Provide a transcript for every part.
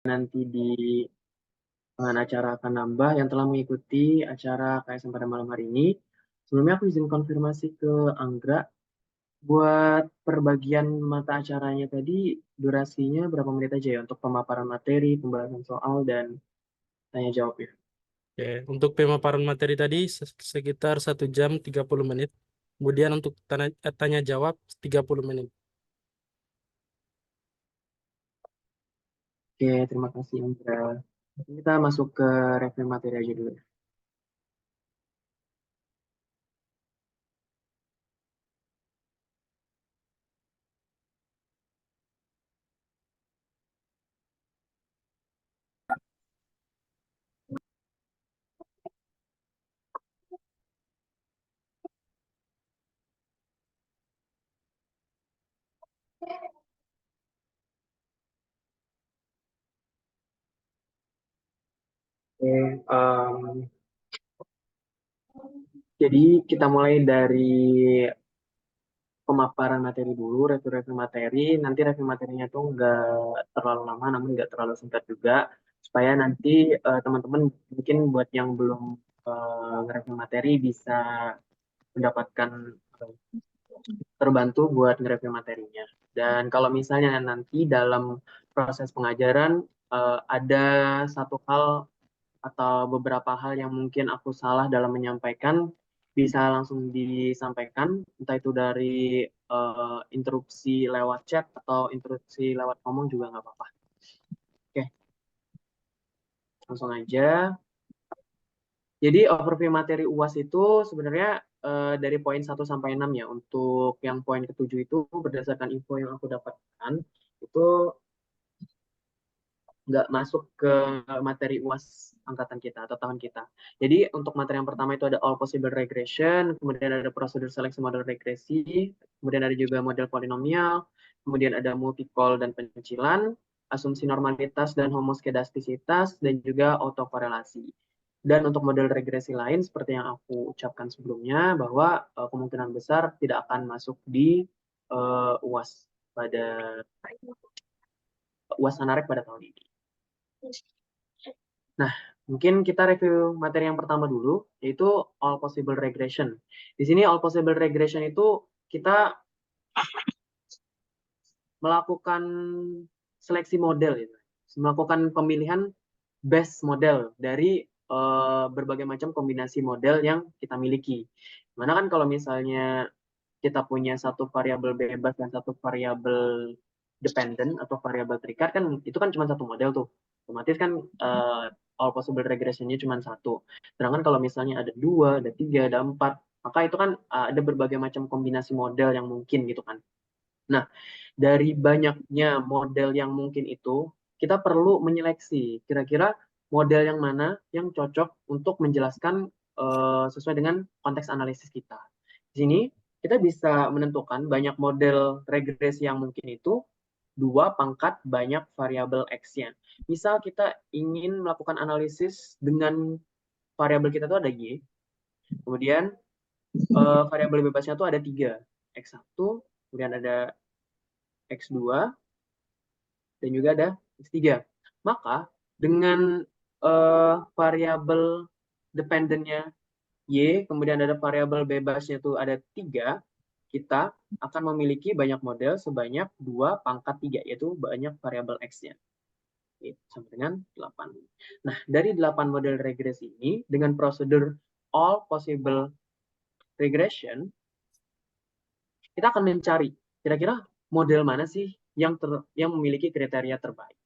nanti di dengan acara akan nambah yang telah mengikuti acara KSM pada malam hari ini. Sebelumnya aku izin konfirmasi ke Anggra, buat perbagian mata acaranya tadi durasinya berapa menit aja ya untuk pemaparan materi, pembahasan soal, dan tanya jawab ya. Oke, untuk pemaparan materi tadi sekitar 1 jam 30 menit. Kemudian untuk tanya jawab 30 menit. Oke, terima kasih Anggra. Kita masuk ke review materi aja dulu ya. Oke, jadi kita mulai dari pemaparan materi dulu, review-review materi. Nanti review materinya tuh nggak terlalu lama, namun nggak terlalu singkat juga, supaya nanti teman-teman mungkin buat yang belum nge-review materi bisa mendapatkan eh, terbantu buat nge-review materinya. Dan kalau misalnya nanti dalam proses pengajaran ada satu hal atau beberapa hal yang mungkin aku salah dalam menyampaikan, bisa langsung disampaikan, entah itu dari interupsi lewat chat atau interupsi lewat ngomong juga nggak apa-apa. Oke, langsung aja. Jadi overview materi UAS itu sebenarnya dari poin 1 sampai 6 ya. Untuk yang poin ke-7 itu berdasarkan info yang aku dapatkan, itu nggak masuk ke materi UAS angkatan kita atau tahun kita. Jadi untuk materi yang pertama itu ada all possible regression, kemudian ada prosedur seleksi model regresi, kemudian ada juga model polinomial, kemudian ada multi-call dan penyicilan, asumsi normalitas dan homoskedastisitas, dan juga autokorelasi. Dan untuk model regresi lain seperti yang aku ucapkan sebelumnya bahwa kemungkinan besar tidak akan masuk di UAS pada UAS Anarek pada tahun ini. Nah, mungkin kita review materi yang pertama dulu, yaitu all possible regression. Di sini all possible regression itu kita melakukan seleksi model, gitu. Melakukan pemilihan best model dari berbagai macam kombinasi model yang kita miliki. Mana kan kalau misalnya kita punya satu variabel bebas dan satu variabel dependent atau variabel terikat, kan itu kan cuma satu model tuh, otomatis kan all possible regressionnya cuma satu. Sedangkan kalau misalnya ada 2, ada 3, ada 4, maka itu kan ada berbagai macam kombinasi model yang mungkin gitu kan. Nah, dari banyaknya model yang mungkin itu, kita perlu menyeleksi kira-kira model yang mana yang cocok untuk menjelaskan sesuai dengan konteks analisis kita. Di sini kita bisa menentukan banyak model regresi yang mungkin itu 2 pangkat banyak variabel X-nya. Misal kita ingin melakukan analisis dengan variabel kita tuh ada Y, kemudian variabel bebasnya tuh ada 3, X1, kemudian ada X2, dan juga ada X3. Maka dengan variabel dependentnya Y, kemudian ada variabel bebasnya itu ada 3, kita akan memiliki banyak model sebanyak 2 pangkat 3, yaitu banyak variabel X-nya. Sampai dengan 8. Nah, dari 8 model regresi ini, dengan prosedur all possible regression, kita akan mencari kira-kira model mana sih yang memiliki kriteria terbaik.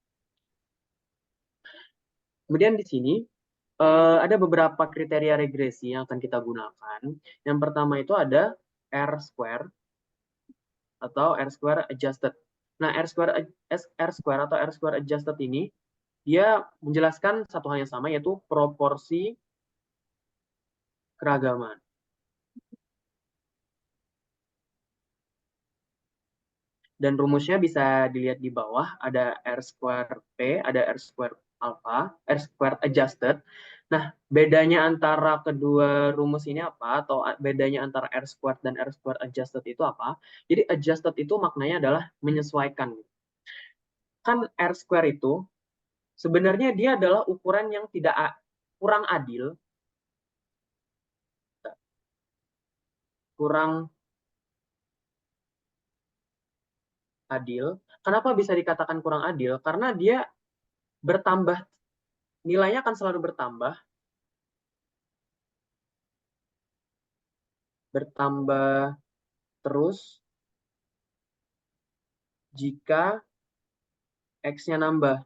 Kemudian di sini ada beberapa kriteria regresi yang akan kita gunakan. Yang pertama itu ada R-square atau R-square adjusted. Nah, R-square atau R-square adjusted ini dia menjelaskan satu hal yang sama, yaitu proporsi keragaman. Dan rumusnya bisa dilihat di bawah, ada R-square P, ada R-square alpha, R-square adjusted. Nah, bedanya antara kedua rumus ini apa, atau bedanya antara R-square dan R-square adjusted itu apa? Jadi adjusted itu maknanya adalah menyesuaikan. Kan R-square itu sebenarnya dia adalah ukuran yang kurang adil, Kenapa bisa dikatakan kurang adil? Karena dia bertambah, nilainya akan selalu bertambah terus jika X-nya nambah.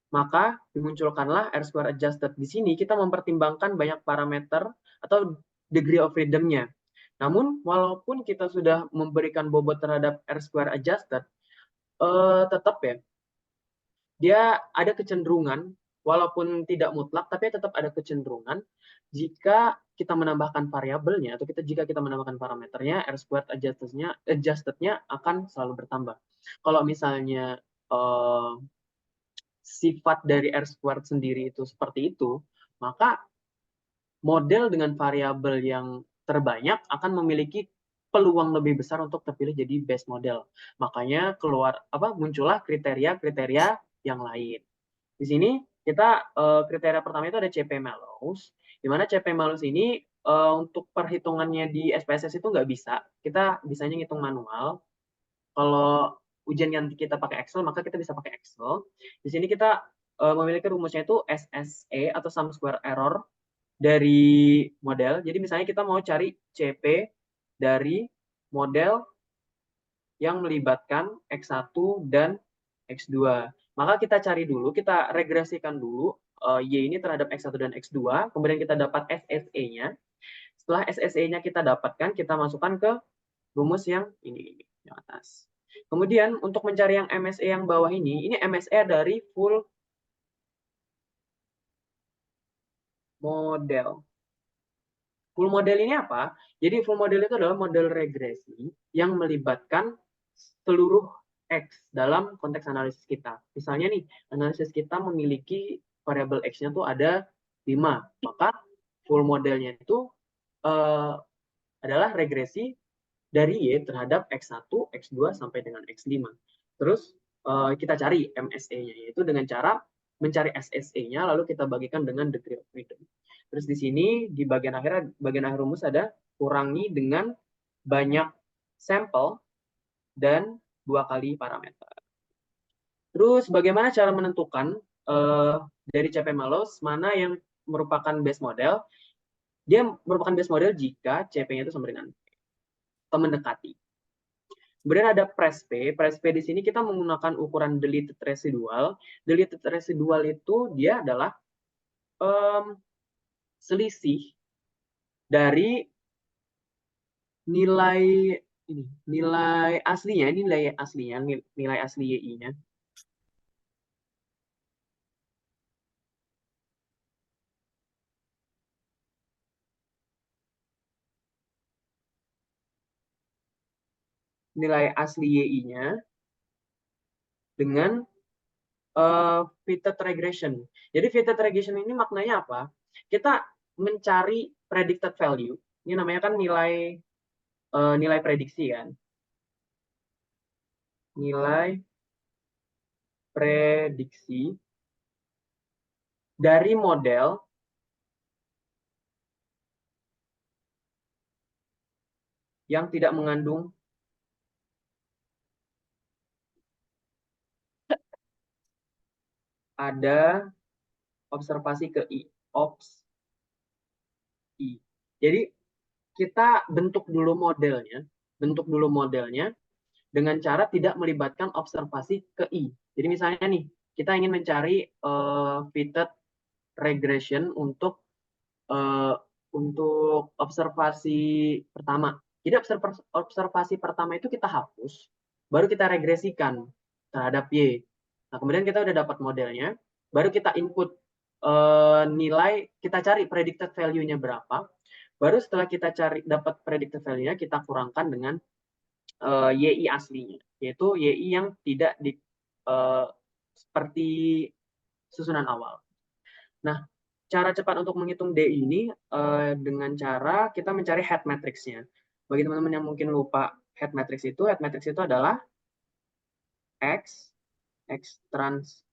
Maka dimunculkanlah R-square adjusted. Di sini kita mempertimbangkan banyak parameter atau degree of freedom-nya. Namun, walaupun kita sudah memberikan bobot terhadap R-square adjusted, tetap ya, dia ada kecenderungan, walaupun tidak mutlak, tapi tetap ada kecenderungan jika kita menambahkan variabelnya atau jika kita menambahkan parameternya, R-squared adjusted-nya akan selalu bertambah. Kalau misalnya sifat dari R-squared sendiri itu seperti itu, maka model dengan variabel yang terbanyak akan memiliki peluang lebih besar untuk terpilih jadi best model. Makanya muncullah kriteria-kriteria yang lain. Di sini kita kriteria pertama itu ada CP-Mallows, di mana CP-Mallows ini untuk perhitungannya di SPSS itu nggak bisa. Kita bisanya ngitung manual. Kalau ujian yang kita pakai Excel, maka kita bisa pakai Excel. Di sini kita memiliki rumusnya itu SSE atau sum square error dari model. Jadi misalnya kita mau cari CP dari model yang melibatkan X1 dan X2. Maka kita cari dulu, kita regresikan dulu Y ini terhadap X1 dan X2, kemudian kita dapat SSE-nya. Setelah SSE-nya kita dapatkan, kita masukkan ke rumus yang ini yang atas. Kemudian untuk mencari yang MSE yang bawah ini MSE dari full model. Full model ini apa? Jadi full model itu adalah model regresi yang melibatkan seluruh X dalam konteks analisis kita. Misalnya nih, analisis kita memiliki variabel X-nya tuh ada 5. Maka full modelnya itu adalah regresi dari Y terhadap X1, X2, sampai dengan X5. Terus kita cari MSE-nya, yaitu dengan cara mencari SSE-nya, lalu kita bagikan dengan degree of freedom. Terus di sini, di bagian akhir rumus ada kurangi dengan banyak sampel dan 2 kali parameter. Terus bagaimana cara menentukan dari CP-Mallows mana yang merupakan base model? Dia merupakan base model jika CP-nya itu sama dengan atau mendekati. Kemudian ada PRESP. PRESP di sini kita menggunakan ukuran deleted residual. Deleted residual itu dia adalah selisih dari nilai aslinya, nilai asli YI-nya. Nilai asli YI-nya dengan fitted regression. Jadi fitted regression ini maknanya apa? Kita mencari predicted value. Ini namanya kan nilai prediksi kan. Nilai prediksi dari model yang tidak mengandung ada observasi ke I. Jadi kita bentuk dulu modelnya dengan cara tidak melibatkan observasi ke I. Jadi misalnya nih, kita ingin mencari fitted regression untuk observasi pertama. Jadi observasi pertama itu kita hapus, baru kita regresikan terhadap Y. Nah, kemudian kita udah dapat modelnya, baru kita input nilai, kita cari predicted value-nya berapa, baru setelah kita dapat predicted value-nya, kita kurangkan dengan YI aslinya, yaitu YI yang tidak seperti susunan awal. Nah, cara cepat untuk menghitung DI ini dengan cara kita mencari head matrix-nya. Bagi teman-teman yang mungkin lupa head matrix itu adalah X X trans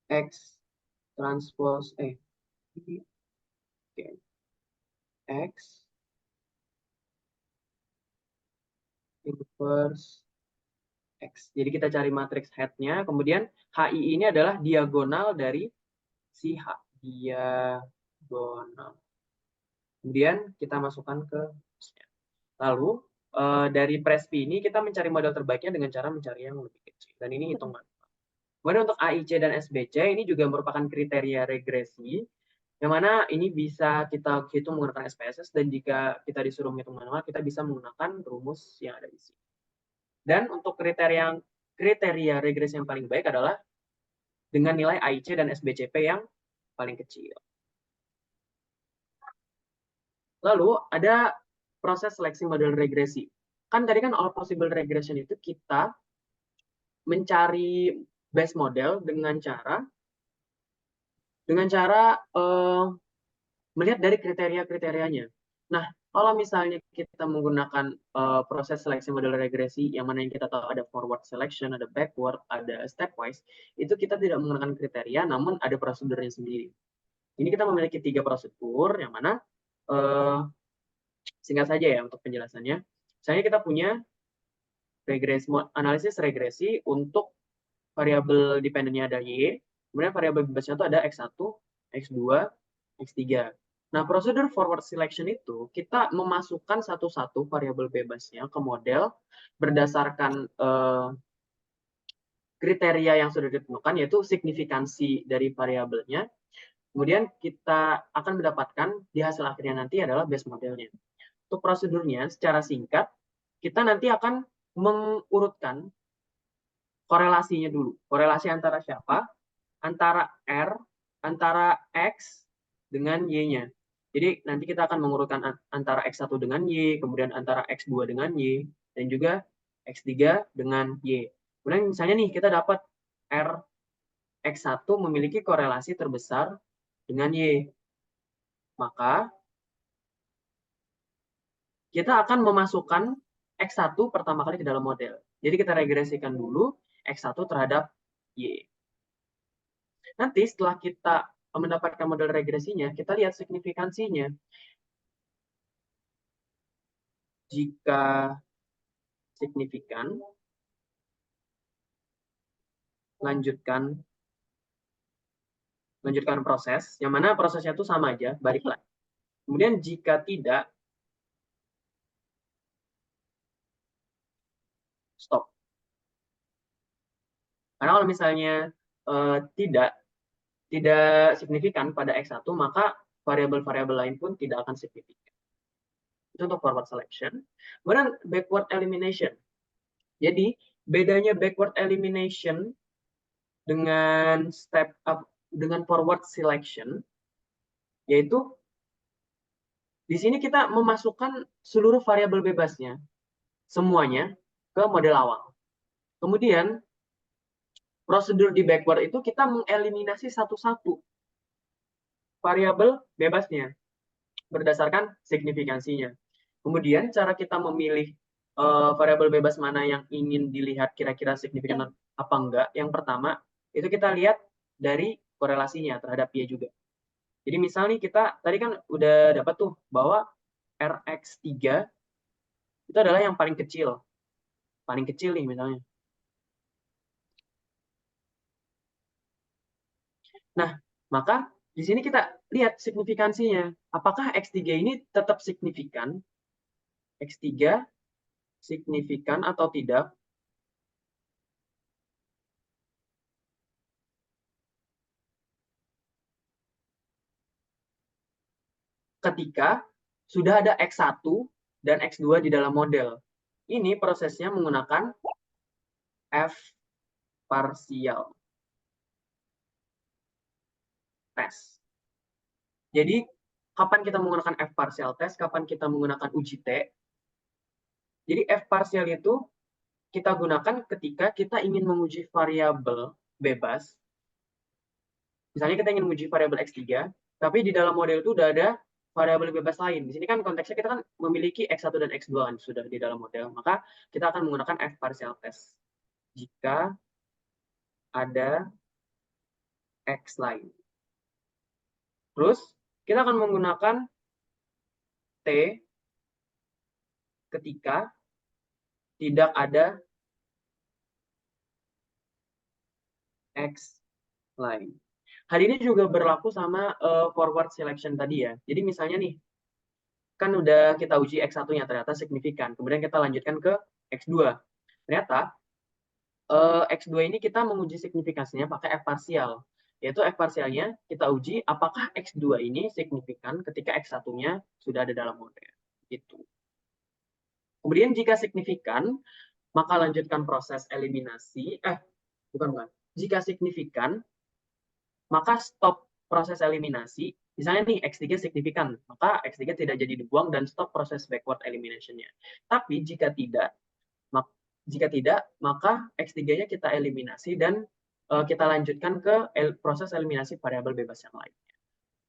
X transpose X inverse X. Jadi kita cari matriks head-nya, kemudian HI ini adalah diagonal dari si H. Diagonal. Kemudian kita masukkan ke lalu dari Prespi ini kita mencari model terbaiknya dengan cara mencari yang lebih kecil. Dan ini hitungan. Kemudian untuk AIC dan SBC ini juga merupakan kriteria regresi, yang mana ini bisa kita hitung menggunakan SPSS, dan jika kita disuruh menghitung manual, kita bisa menggunakan rumus yang ada di sini. Dan untuk kriteria regresi yang paling baik adalah dengan nilai AIC dan SBCP yang paling kecil. Lalu ada proses seleksi model regresi. Kan tadi kan all possible regression itu kita mencari base model dengan cara melihat dari kriteria-kriterianya. Nah, kalau misalnya kita menggunakan proses seleksi model regresi, yang mana yang kita tahu ada forward selection, ada backward, ada stepwise, itu kita tidak menggunakan kriteria, namun ada prosedurnya sendiri. Ini kita memiliki 3 prosedur, yang mana singkat saja ya untuk penjelasannya. Misalnya kita punya analisis regresi untuk variabel dependennya ada Y, kemudian variabel bebasnya itu ada X1, X2, X3. Nah, prosedur forward selection itu kita memasukkan satu-satu variabel bebasnya ke model berdasarkan kriteria yang sudah ditentukan, yaitu signifikansi dari variabelnya. Kemudian kita akan mendapatkan di hasil akhirnya nanti adalah base modelnya. Untuk prosedurnya secara singkat, kita nanti akan mengurutkan korelasinya dulu. Korelasi antara siapa? Antara R, antara X dengan Y-nya. Jadi nanti kita akan mengurutkan antara X1 dengan Y, kemudian antara X2 dengan Y, dan juga X3 dengan Y. Kemudian misalnya nih kita dapat R X1 memiliki korelasi terbesar dengan Y. Maka kita akan memasukkan X1 pertama kali ke dalam model. Jadi kita regresikan dulu X1 terhadap Y. Nanti setelah kita mendapatkan model regresinya, kita lihat signifikansinya. Jika signifikan, lanjutkan proses, yang mana prosesnya itu sama aja, balik lagi. Kemudian jika tidak, stop. Karena kalau misalnya tidak signifikan pada X1, maka variabel-variabel lain pun tidak akan signifikan. Itu untuk forward selection. Kemudian backward elimination. Jadi bedanya backward elimination dengan forward selection, yaitu di sini kita memasukkan seluruh variabel bebasnya semuanya ke model awal. Kemudian prosedur di backward itu kita mengeliminasi satu-satu variabel bebasnya berdasarkan signifikansinya. Kemudian cara kita memilih variabel bebas mana yang ingin dilihat kira-kira signifikan apa enggak. Yang pertama, itu kita lihat dari korelasinya terhadap Y juga. Jadi misalnya kita tadi kan udah dapat tuh bahwa Rx3 itu adalah yang paling kecil. Paling kecil nih misalnya. Nah, maka di sini kita lihat signifikansinya. Apakah X3 ini tetap signifikan? X3 signifikan atau tidak? Ketika sudah ada X1 dan X2 di dalam model. Ini prosesnya menggunakan F partial test. Jadi, kapan kita menggunakan F partial test, kapan kita menggunakan uji T. Jadi, F partial itu kita gunakan ketika kita ingin menguji variabel bebas Misalnya kita ingin menguji variabel X3, tapi di dalam model itu udah ada variabel bebas lain. Di sini kan konteksnya kita kan memiliki X1 dan X2 kan sudah di dalam model, maka kita akan menggunakan F partial test jika ada X lain. Terus kita akan menggunakan T ketika tidak ada X lain. Hal ini juga berlaku sama forward selection tadi ya. Jadi misalnya nih, kan udah kita uji X1-nya ternyata signifikan. Kemudian kita lanjutkan ke X2. Ternyata X2 ini kita menguji signifikansinya pakai F parsial. Yaitu F parsialnya kita uji apakah X2 ini signifikan ketika X1-nya sudah ada dalam model. Gitu. Kemudian jika signifikan, maka lanjutkan proses eliminasi. Bukan. Jika signifikan, maka stop proses eliminasi. Misalnya nih X3 signifikan, maka X3 tidak jadi dibuang dan stop proses backward elimination-nya. Tapi jika tidak, maka X3-nya kita eliminasi dan kita lanjutkan ke proses eliminasi variabel bebas yang lainnya.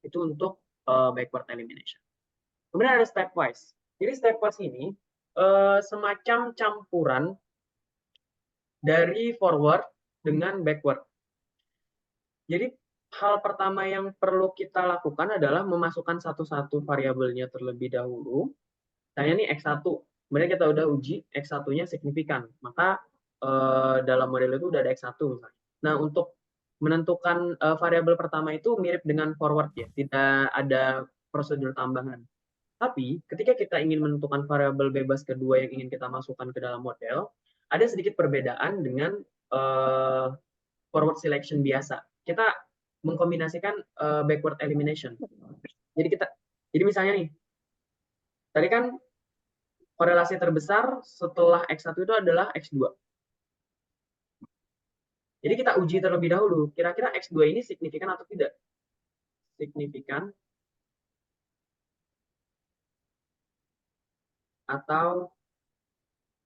Itu untuk backward elimination. Kemudian ada stepwise. Jadi stepwise ini semacam campuran dari forward dengan backward. Jadi hal pertama yang perlu kita lakukan adalah memasukkan satu-satu variabelnya terlebih dahulu. Misalnya nih X1, kemudian kita udah uji X1-nya signifikan, maka dalam model itu udah ada X1 misalnya. Nah, untuk menentukan variabel pertama itu mirip dengan forward ya, tidak ada prosedur tambahan. Tapi ketika kita ingin menentukan variabel bebas kedua yang ingin kita masukkan ke dalam model, ada sedikit perbedaan dengan forward selection biasa. Kita mengkombinasikan backward elimination. Jadi misalnya nih, tadi kan korelasi terbesar setelah X1 itu adalah X2. Jadi kita uji terlebih dahulu, kira-kira X2 ini signifikan atau tidak? Signifikan atau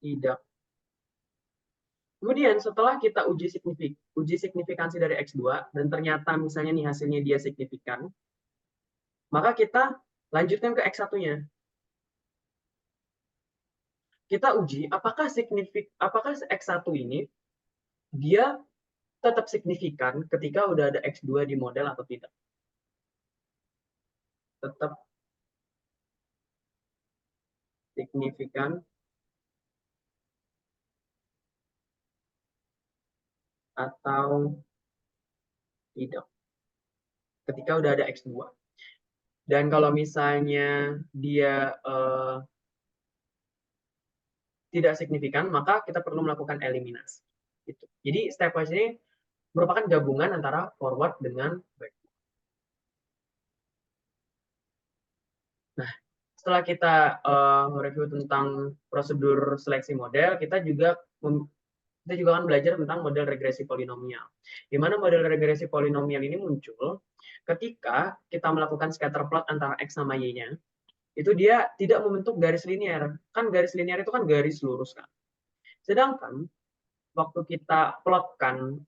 tidak. Kemudian setelah kita uji signifikansi dari X2 dan ternyata misalnya nih hasilnya dia signifikan, maka kita lanjutkan ke X1-nya. Kita uji apakah X1 ini dia tetap signifikan ketika udah ada X2 di model atau tidak. Tetap signifikan atau tidak ketika udah ada X2. Dan kalau misalnya dia tidak signifikan, maka kita perlu melakukan eliminasi. Gitu. Jadi stepwise ini merupakan gabungan antara forward dengan backward. Nah, setelah kita mereview tentang prosedur seleksi model, kita juga akan belajar tentang model regresi polinomial. Di mana model regresi polinomial ini muncul ketika kita melakukan scatter plot antara X sama Y-nya, itu dia tidak membentuk garis linear. Kan garis linear itu kan garis lurus kan. Sedangkan waktu kita plotkan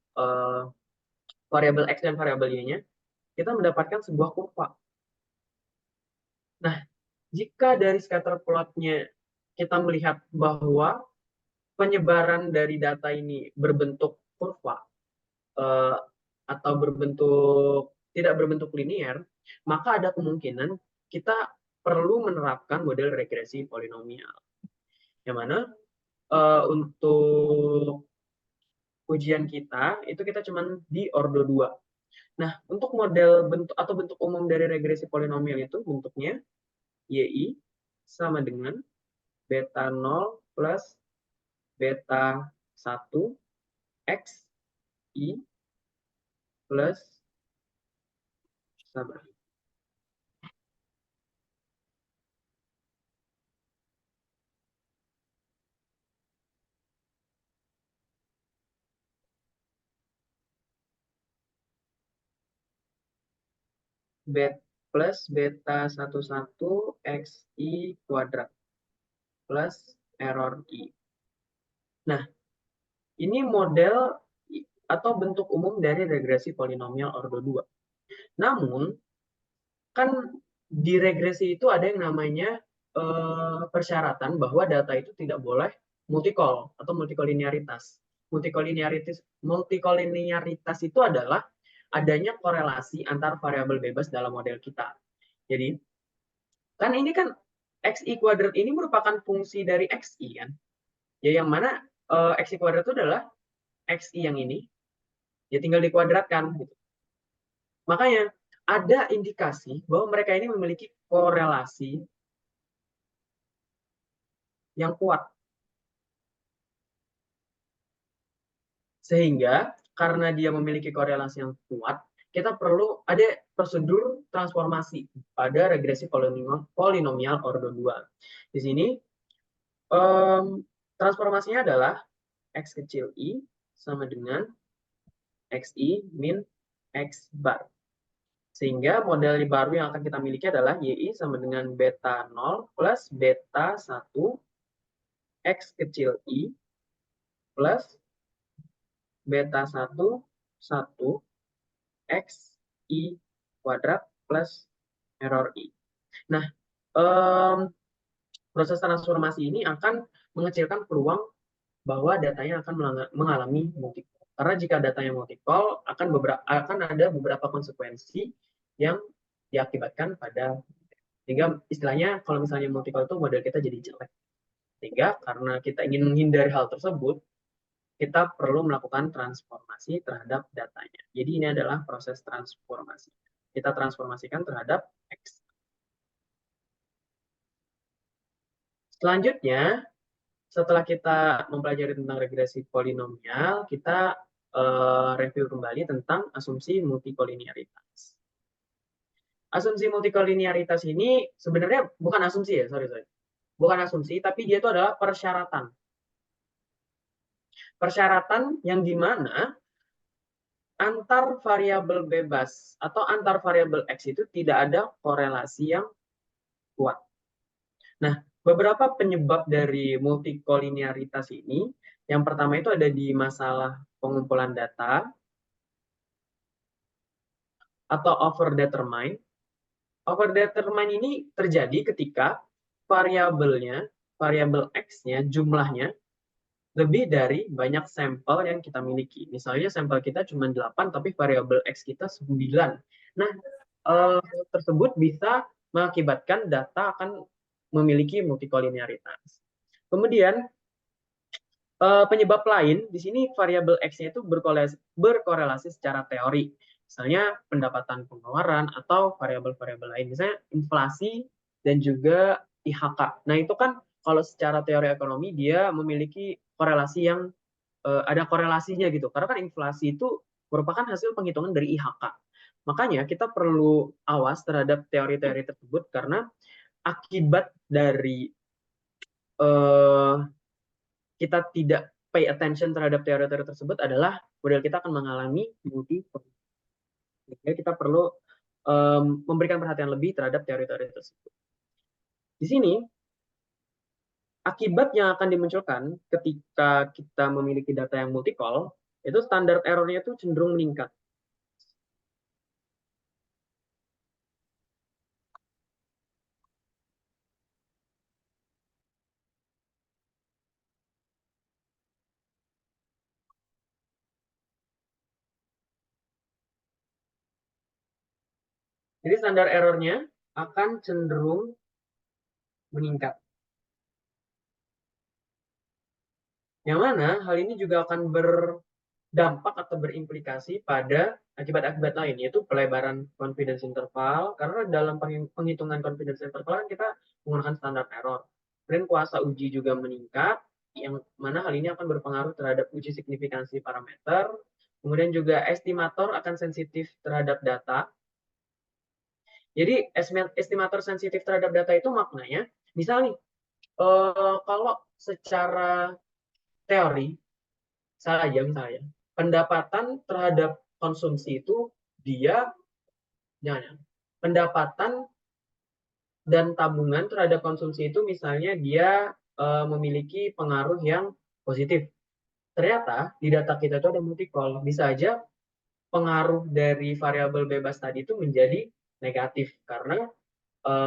variabel X dan variabel Y-nya, kita mendapatkan sebuah kurva. Nah, jika dari scatter plot-nya kita melihat bahwa penyebaran dari data ini berbentuk kurva atau tidak berbentuk linear, maka ada kemungkinan kita perlu menerapkan model regresi polinomial. Yang mana untuk ujian kita itu kita cuma di ordo 2. Nah, untuk model bentuk umum dari regresi polinomial itu bentuknya YI sama dengan beta 0 plus beta 1 X I plus sabar. Plus beta 11 XI kuadrat plus error I. Nah, ini model atau bentuk umum dari regresi polinomial ordo 2. Namun, kan di regresi itu ada yang namanya persyaratan bahwa data itu tidak boleh multi-call atau multikoliniaritas. Multikoliniaritas itu adalah adanya korelasi antar variabel bebas dalam model kita. Jadi, kan ini kan xi kuadrat ini merupakan fungsi dari xi kan. Ya yang mana xi kuadrat itu adalah xi yang ini, ya tinggal dikuadratkan gitu. Makanya ada indikasi bahwa mereka ini memiliki korelasi yang kuat. Sehingga karena dia memiliki korelasi yang kuat, kita perlu ada prosedur transformasi pada regresi polinomial ordo 2. Di sini transformasinya adalah x kecil i sama dengan xi min x bar. Sehingga model baru yang akan kita miliki adalah yi sama dengan beta 0 plus beta 1 x kecil i plus beta 1 x i kuadrat plus error i. Nah, proses transformasi ini akan mengecilkan peluang bahwa datanya akan mengalami multi-call. Karena jika datanya multi-call, akan ada beberapa konsekuensi yang diakibatkan pada, sehingga istilahnya kalau misalnya multi-call itu model kita jadi jelek. Sehingga karena kita ingin menghindari hal tersebut, kita perlu melakukan transformasi terhadap datanya. Jadi ini adalah proses transformasi. Kita transformasikan terhadap X. Selanjutnya, setelah kita mempelajari tentang regresi polinomial, kita review kembali tentang asumsi multikoliniaritas. Asumsi multikoliniaritas ini sebenarnya bukan asumsi ya, sorry. Bukan asumsi, tapi dia itu adalah persyaratan. Persyaratan yang dimana antar variabel bebas atau antar variabel X itu tidak ada korelasi yang kuat. Nah, beberapa penyebab dari multikoliniaritas ini, yang pertama itu ada di masalah pengumpulan data atau overdetermine. Overdetermine ini terjadi ketika variabelnya, variabel X-nya, jumlahnya lebih dari banyak sampel yang kita miliki. Misalnya sampel kita cuma 8, tapi variabel X kita 9. Nah, tersebut bisa mengakibatkan data akan memiliki multikoliniaritas. Kemudian, penyebab lain, di sini variabel X-nya itu berkorelasi secara teori. Misalnya pendapatan pengeluaran atau variabel-variabel lain. Misalnya inflasi dan juga IHK. Nah, itu kan kalau secara teori ekonomi dia memiliki korelasi yang ada korelasinya gitu. Karena kan inflasi itu merupakan hasil penghitungan dari IHK. Makanya kita perlu awas terhadap teori-teori tersebut karena akibat dari kita tidak pay attention terhadap teori-teori tersebut adalah model kita akan mengalami multi-koliniaritas. Jadi kita perlu memberikan perhatian lebih terhadap teori-teori tersebut. Di sini akibat yang akan dimunculkan ketika kita memiliki data yang multi-call, itu standar error-nya itu cenderung meningkat. Jadi standar error-nya akan cenderung meningkat. Yang mana hal ini juga akan berdampak atau berimplikasi pada akibat-akibat lain, yaitu pelebaran confidence interval, karena dalam penghitungan confidence interval kan kita menggunakan standar error. Kemudian kuasa uji juga meningkat, yang mana hal ini akan berpengaruh terhadap uji signifikansi parameter. Kemudian juga estimator akan sensitif terhadap data. Jadi estimator sensitif terhadap data itu maknanya, misalnya kalau secara teori misalnya pendapatan terhadap konsumsi itu dia pendapatan dan tabungan terhadap konsumsi itu misalnya dia memiliki pengaruh yang positif. Ternyata di data kita itu ada multi-call, bisa aja pengaruh dari variabel bebas tadi itu menjadi negatif karena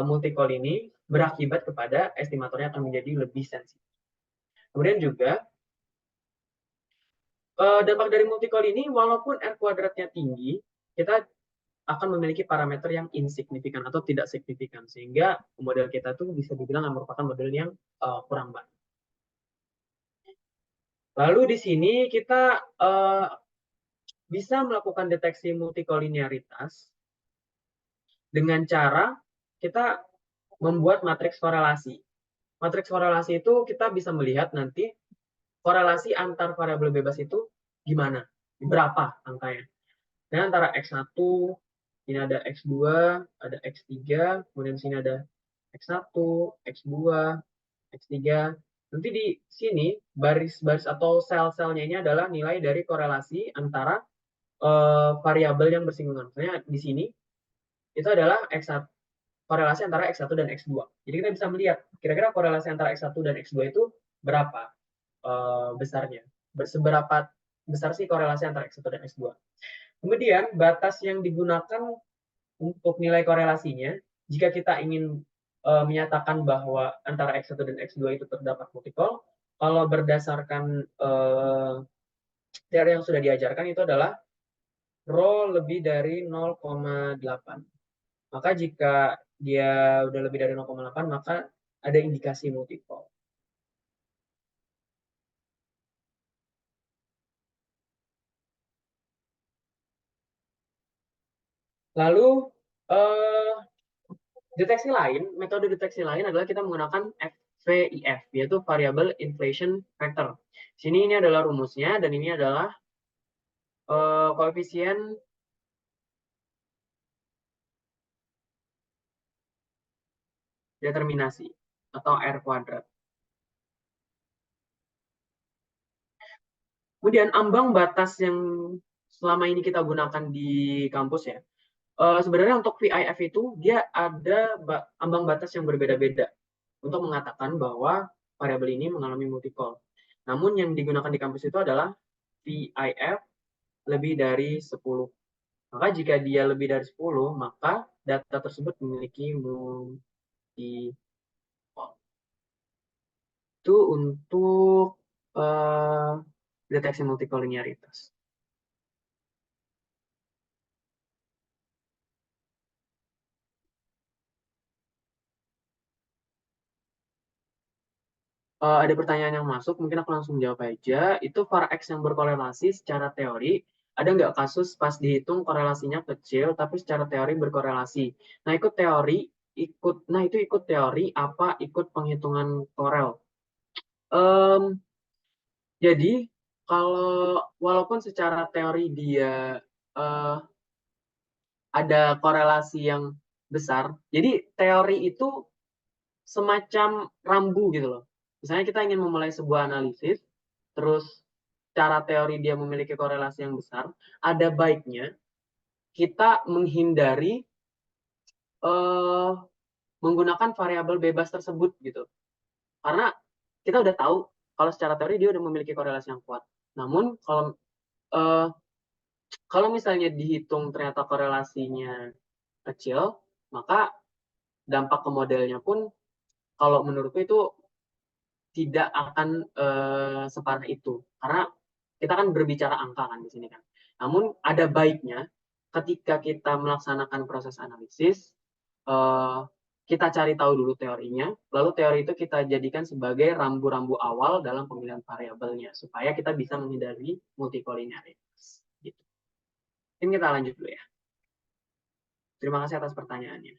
multicall ini berakibat kepada estimatornya akan menjadi lebih sensitif. Kemudian juga dampak dari multicall ini walaupun R kuadratnya tinggi, kita akan memiliki parameter yang insignifikan atau tidak signifikan sehingga model kita tuh bisa dibilang merupakan model yang kurang baik. Lalu di sini kita bisa melakukan deteksi multikolinearitas dengan cara kita membuat matriks korelasi. Matriks korelasi itu kita bisa melihat nanti korelasi antar variabel bebas itu gimana, berapa angkanya. Nah, antara X1, ini ada X2, ada X3, kemudian sini ada X1, X2, X3. Nanti di sini baris-baris atau sel-selnya ini adalah nilai dari korelasi antara variabel yang bersinggungan. Misalnya di sini itu adalah X1, korelasi antara X1 dan X2. Jadi kita bisa melihat kira-kira korelasi antara X1 dan X2 itu berapa besarnya. Seberapa besar sih korelasi antara X1 dan X2. Kemudian batas yang digunakan untuk nilai korelasinya, jika kita ingin menyatakan bahwa antara X1 dan X2 itu terdapat multicall, kalau berdasarkan teori yang sudah diajarkan itu adalah rho lebih dari 0,8. Maka jika dia udah lebih dari 0,8, maka ada indikasi multicall. Lalu deteksi lain, metode deteksi lain adalah kita menggunakan FVIF, yaitu Variable Inflation Factor. Sini ini adalah rumusnya dan ini adalah koefisien determinasi atau R kuadrat. Kemudian ambang batas yang selama ini kita gunakan di kampus ya. Sebenarnya untuk VIF itu dia ada ambang batas yang berbeda-beda untuk mengatakan bahwa variabel ini mengalami multicall. Namun yang digunakan di kampus itu adalah VIF lebih dari 10. Maka jika dia lebih dari 10, maka data tersebut memiliki multicall. Itu untuk deteksi multikolinearitas. Ada pertanyaan yang masuk, mungkin aku langsung jawab aja. Itu var X yang berkorelasi secara teori, ada nggak kasus pas dihitung korelasinya kecil, tapi secara teori berkorelasi? Nah, itu ikut teori apa ikut penghitungan korel? Jadi, kalau walaupun secara teori dia ada korelasi yang besar, jadi teori itu semacam rambu gitu loh. Misalnya kita ingin memulai sebuah analisis, terus cara teori dia memiliki korelasi yang besar, ada baiknya kita menghindari menggunakan variabel bebas tersebut gitu. Karena kita udah tahu kalau secara teori dia udah memiliki korelasi yang kuat. Namun kalau misalnya dihitung ternyata korelasinya kecil, maka dampak ke modelnya pun kalau menurutku itu tidak akan separah itu karena kita kan berbicara angka kan di sini kan. Namun ada baiknya ketika kita melaksanakan proses analisis kita cari tahu dulu teorinya, lalu teori itu kita jadikan sebagai rambu-rambu awal dalam pemilihan variabelnya supaya kita bisa menghindari multikolinearitas. Gitu. Mungkin kita lanjut dulu ya. Terima kasih atas pertanyaannya.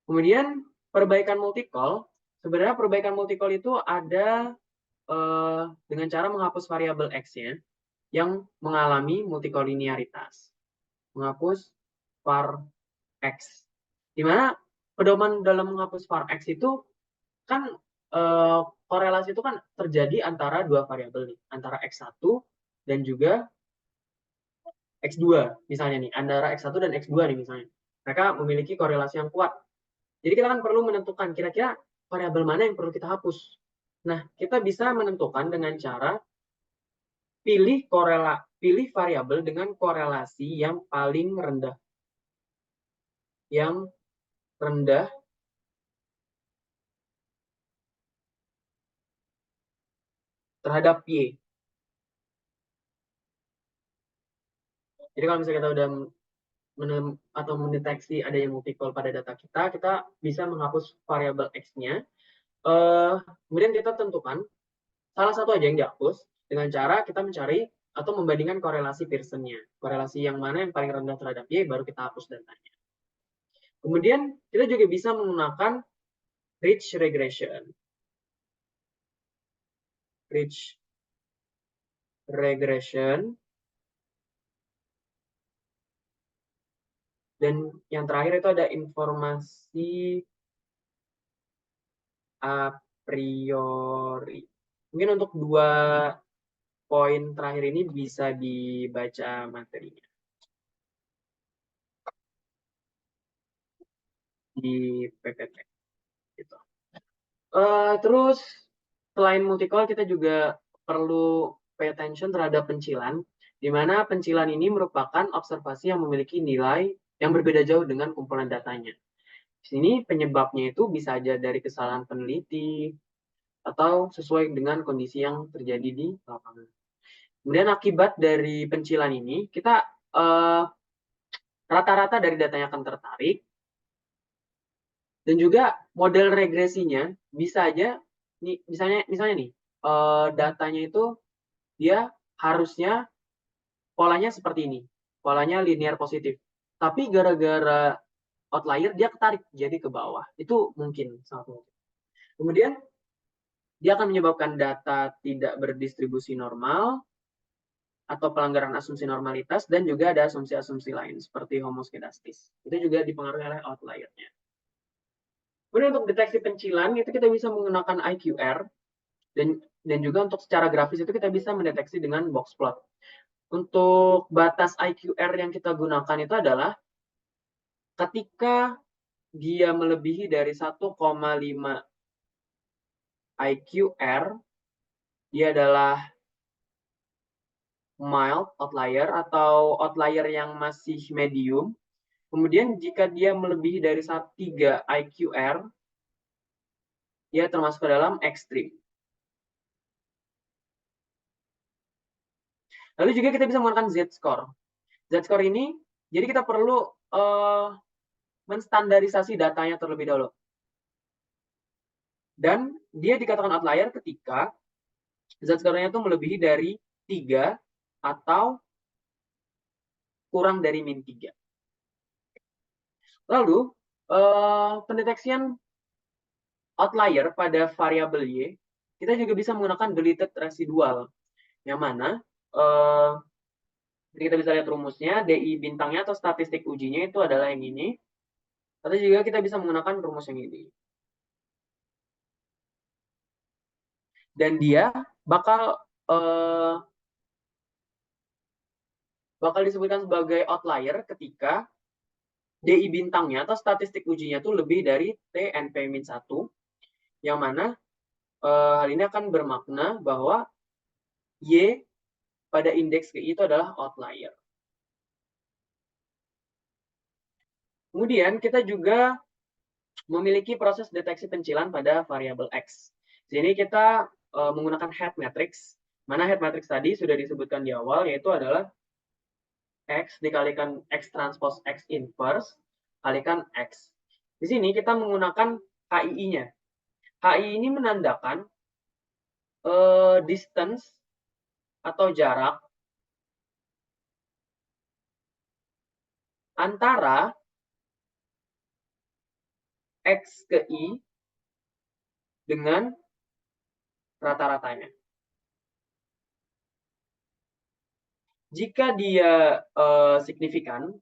Kemudian perbaikan multicall, sebenarnya perbaikan multicall itu ada dengan cara menghapus variabel X-nya yang mengalami multikolinearitas. Menghapus var X. Dimana pedoman dalam menghapus var X itu kan korelasi itu kan terjadi antara dua variabel nih, antara X1 dan juga X2 misalnya nih, antara X1 dan X2 nih misalnya. Mereka memiliki korelasi yang kuat. Jadi kita kan perlu menentukan kira-kira variabel mana yang perlu kita hapus. Nah, kita bisa menentukan dengan cara pilih variabel dengan korelasi yang paling rendah. Yang rendah terhadap Y. Jadi kalau misalnya kita udah mendeteksi ada yang multiple pada data kita, kita bisa menghapus variabel X-nya. Kemudian kita tentukan salah satu aja yang dihapus dengan cara kita mencari atau membandingkan korelasi Pearson-nya. Korelasi yang mana yang paling rendah terhadap Y, baru kita hapus datanya. Kemudian kita juga bisa menggunakan ridge regression. Ridge regression. Dan yang terakhir itu ada informasi a priori. Mungkin untuk 2 poin terakhir ini bisa dibaca materinya di PPT. Gitu. Terus selain multi-call kita juga perlu pay attention terhadap pencilan, di mana pencilan ini merupakan observasi yang memiliki nilai yang berbeda jauh dengan kumpulan datanya. Di sini penyebabnya itu bisa aja dari kesalahan peneliti atau sesuai dengan kondisi yang terjadi di lapangan. Kemudian akibat dari pencilan ini, kita rata-rata dari datanya akan tertarik, dan juga model regresinya bisa aja, misalnya nih, datanya itu dia harusnya polanya seperti ini, polanya linear positif. Tapi gara-gara outlier dia ketarik jadi ke bawah. Itu mungkin sangat mungkin. Kemudian dia akan menyebabkan data tidak berdistribusi normal atau pelanggaran asumsi normalitas, dan juga ada asumsi-asumsi lain seperti homoskedastis. Itu juga dipengaruhi oleh outlier-nya. Kemudian untuk deteksi pencilan itu kita bisa menggunakan IQR, dan juga untuk secara grafis itu kita bisa mendeteksi dengan box plot. Untuk batas IQR yang kita gunakan itu adalah ketika dia melebihi dari 1,5 IQR, dia adalah mild outlier atau outlier yang masih medium. Kemudian jika dia melebihi dari 3 IQR, dia termasuk ke dalam ekstrim. Lalu juga kita bisa menggunakan Z-score. Z-score ini, jadi kita perlu menstandarisasi datanya terlebih dahulu. Dan dia dikatakan outlier ketika Z-score-nya itu melebihi dari 3 atau kurang dari min 3. Lalu, pendeteksian outlier pada variabel Y, kita juga bisa menggunakan deleted residual. Yang mana, kita bisa lihat rumusnya, DI bintangnya atau statistik ujinya itu adalah yang ini. Atau juga kita bisa menggunakan rumus yang ini. Dan dia bakal disebutkan sebagai outlier ketika DI bintangnya atau statistik ujinya itu lebih dari TNP-1, yang mana hal ini akan bermakna bahwa Y pada indeks KI itu adalah outlier. Kemudian kita juga memiliki proses deteksi pencilan pada variabel X. Di sini kita menggunakan head matrix, mana head matrix tadi sudah disebutkan di awal, yaitu adalah X dikalikan X transpose X inverse kalikan X. Di sini kita menggunakan HII-nya. HII ini menandakan distance atau jarak antara X ke I dengan rata-ratanya. Jika dia signifikan,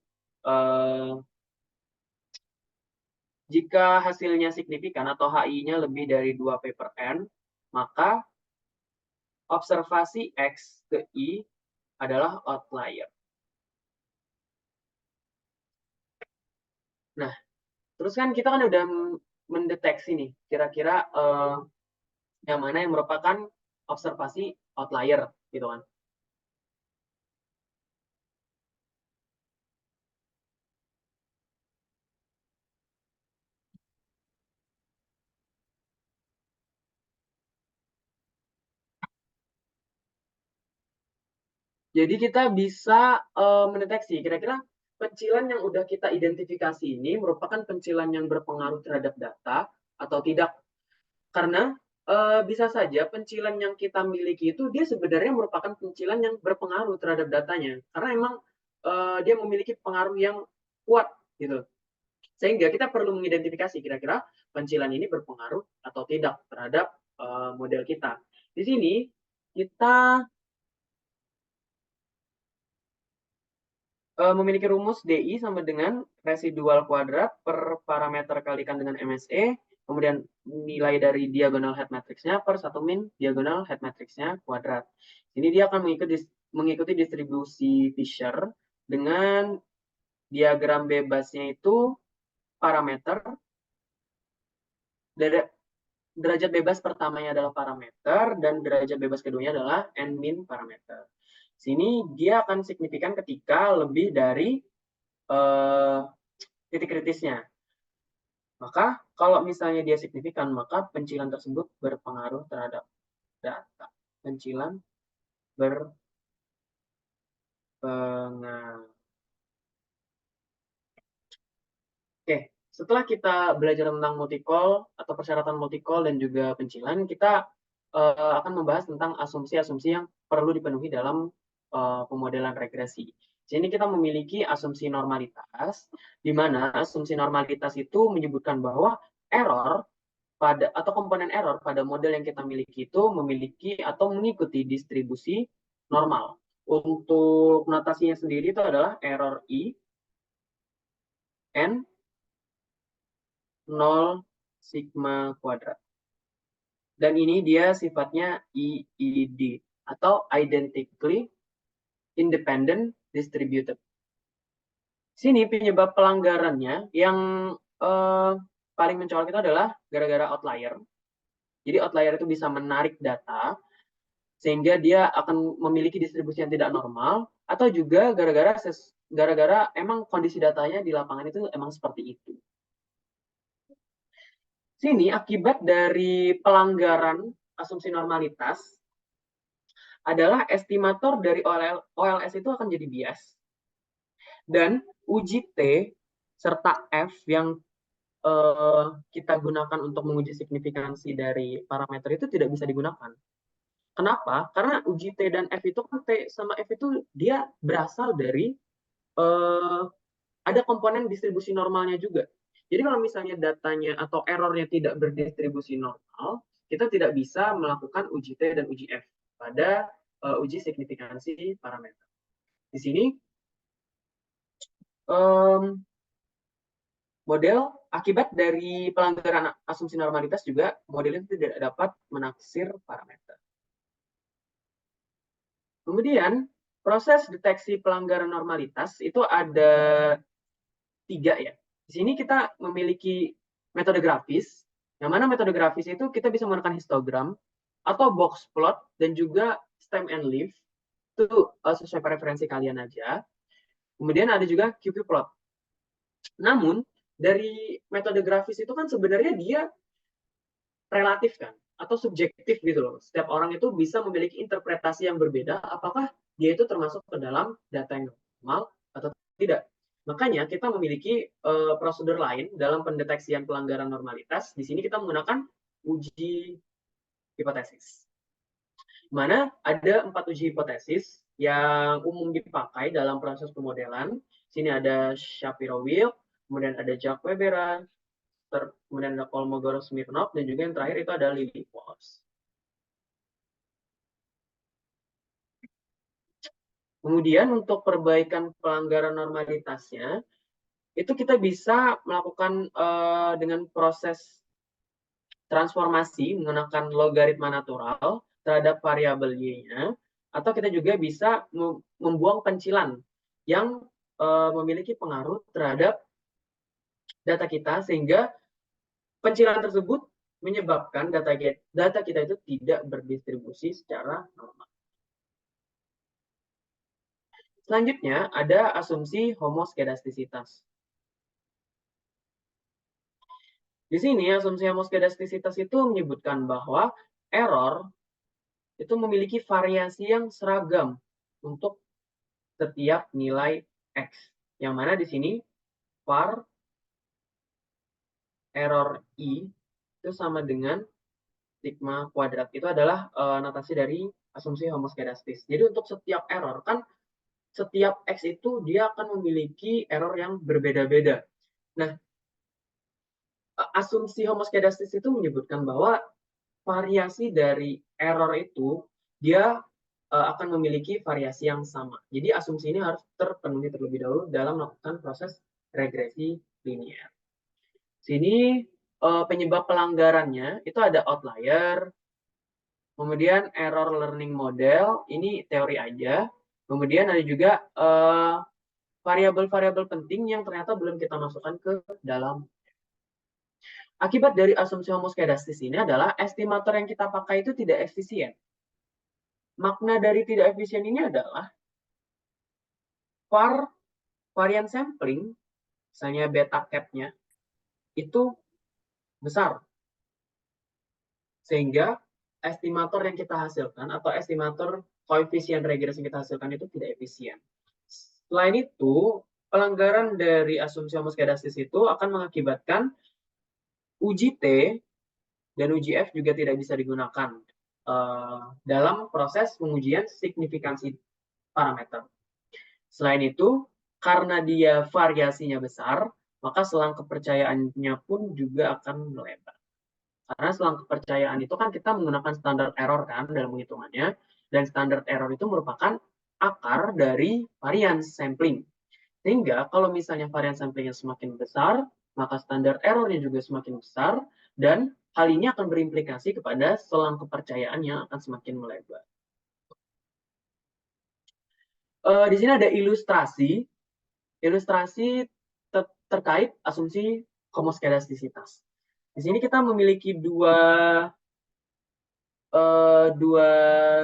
jika hasilnya signifikan atau HI-nya lebih dari 2p/n, maka observasi X ke I adalah outlier. Nah, terus kan kita kan udah mendeteksi nih, kira-kira yang mana yang merupakan observasi outlier, gitu kan. Jadi kita bisa mendeteksi kira-kira pencilan yang udah kita identifikasi ini merupakan pencilan yang berpengaruh terhadap data atau tidak. Karena bisa saja pencilan yang kita miliki itu dia sebenarnya merupakan pencilan yang berpengaruh terhadap datanya. Karena emang dia memiliki pengaruh yang kuat gitu. Sehingga kita perlu mengidentifikasi kira-kira pencilan ini berpengaruh atau tidak terhadap model kita. Di sini kita memiliki rumus DI sama dengan residual kuadrat per parameter kalikan dengan MSE, kemudian nilai dari diagonal head matrix-nya per 1 min diagonal head matrix-nya kuadrat. Ini dia akan mengikuti distribusi Fisher dengan diagram bebasnya itu parameter, derajat bebas pertamanya adalah parameter, dan derajat bebas keduanya adalah N-min parameter. Sini dia akan signifikan ketika lebih dari titik kritisnya. Maka kalau misalnya dia signifikan, maka pencilan tersebut berpengaruh terhadap data. Pencilan berpengaruh. Oke, setelah kita belajar tentang multi-call atau persyaratan multi-call dan juga pencilan, kita akan membahas tentang asumsi-asumsi yang perlu dipenuhi dalam pemodelan regresi. Di sini kita memiliki asumsi normalitas, di mana asumsi normalitas itu menyebutkan bahwa error atau komponen error pada model yang kita miliki itu memiliki atau mengikuti distribusi normal. Untuk notasinya sendiri itu adalah error I, N, 0 sigma kuadrat. Dan ini dia sifatnya IID atau identically independent distributed. Sini penyebab pelanggarannya yang paling mencolok itu adalah gara-gara outlier. Jadi outlier itu bisa menarik data sehingga dia akan memiliki distribusi yang tidak normal, atau juga gara-gara emang kondisi datanya di lapangan itu emang seperti itu. Sini akibat dari pelanggaran asumsi normalitas adalah estimator dari OLS itu akan jadi bias. Dan uji T serta F yang kita gunakan untuk menguji signifikansi dari parameter itu tidak bisa digunakan. Kenapa? Karena uji T dan F itu kan T sama F itu dia berasal dari ada komponen distribusi normalnya juga. Jadi kalau misalnya datanya atau errornya tidak berdistribusi normal, kita tidak bisa melakukan uji T dan uji F pada uji signifikansi parameter. Di sini model akibat dari pelanggaran asumsi normalitas juga model itu tidak dapat menaksir parameter. Kemudian proses deteksi pelanggaran normalitas itu ada 3 ya. Di sini kita memiliki metode grafis, yang mana metode grafis itu kita bisa menggunakan histogram atau box plot dan juga stem and leaf. Itu sesuai preferensi kalian aja. Kemudian ada juga QQ plot. Namun dari metode grafis itu kan sebenarnya dia relatif kan atau subjektif gitu loh. Setiap orang itu bisa memiliki interpretasi yang berbeda apakah dia itu termasuk ke dalam data yang normal atau tidak. Makanya kita memiliki prosedur lain dalam pendeteksian pelanggaran normalitas. Di sini kita menggunakan uji hipotesis. Mana ada 4 uji hipotesis yang umum dipakai dalam proses pemodelan. Sini ada Shapiro-Wilk, kemudian ada Jacques-Weberan, kemudian ada Kolmogorov-Smirnov, dan juga yang terakhir itu ada Lilliepos. Kemudian untuk perbaikan pelanggaran normalitasnya, itu kita bisa melakukan dengan proses transformasi menggunakan logaritma natural terhadap variabel y-nya, atau kita juga bisa membuang pencilan yang memiliki pengaruh terhadap data kita, sehingga pencilan tersebut menyebabkan data kita itu tidak berdistribusi secara normal. Selanjutnya ada asumsi homoskedastisitas. Di sini asumsi homoskedastisitas itu menyebutkan bahwa error itu memiliki variasi yang seragam untuk setiap nilai X. Yang mana di sini var error I itu sama dengan sigma kuadrat. Itu adalah notasi dari asumsi homoskedastis. Jadi untuk setiap error, kan setiap X itu dia akan memiliki error yang berbeda-beda. Nah, asumsi homoskedastis itu menyebutkan bahwa variasi dari error itu dia akan memiliki variasi yang sama. Jadi asumsi ini harus terpenuhi terlebih dahulu dalam melakukan proses regresi linear. Sini penyebab pelanggarannya itu ada outlier, kemudian error learning model, ini teori aja. Kemudian ada juga variabel-variabel penting yang ternyata belum kita masukkan ke dalam. Akibat dari asumsi homoskedastis ini adalah estimator yang kita pakai itu tidak efisien. Makna dari tidak efisien ini adalah varian sampling, misalnya beta cap-nya, itu besar. Sehingga estimator yang kita hasilkan atau estimator koefisien regresi yang kita hasilkan itu tidak efisien. Selain itu, pelanggaran dari asumsi homoskedastis itu akan mengakibatkan uji T dan uji F juga tidak bisa digunakan dalam proses pengujian signifikansi parameter. Selain itu, karena dia variasinya besar, maka selang kepercayaannya pun juga akan melebar. Karena selang kepercayaan itu kan kita menggunakan standar error kan dalam penghitungannya, dan standar error itu merupakan akar dari varian sampling. Sehingga kalau misalnya varian samplingnya semakin besar, maka standar errornya juga semakin besar, dan hal ini akan berimplikasi kepada selang kepercayaan yang akan semakin melebar. Di sini ada ilustrasi terkait asumsi homoskedastisitas. Di sini kita memiliki dua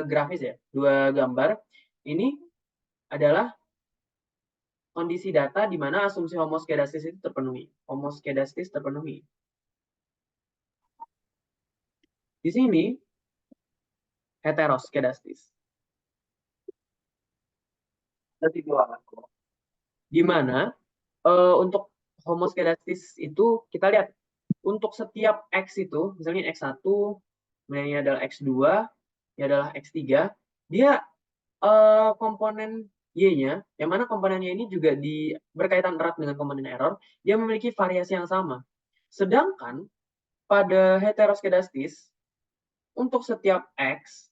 grafis ya, dua gambar. Ini adalah kondisi data di mana asumsi homoskedastis itu terpenuhi. Homoskedastis terpenuhi. Di sini heteroskedastis. Di mana untuk homoskedastis itu kita lihat untuk setiap X itu, misalnya X1, ini adalah X2, ini adalah X3, dia komponen Y-nya, yang mana komponen Y ini juga berkaitan erat dengan komponen error, dia memiliki variasi yang sama. Sedangkan pada heteroskedastis, untuk setiap X,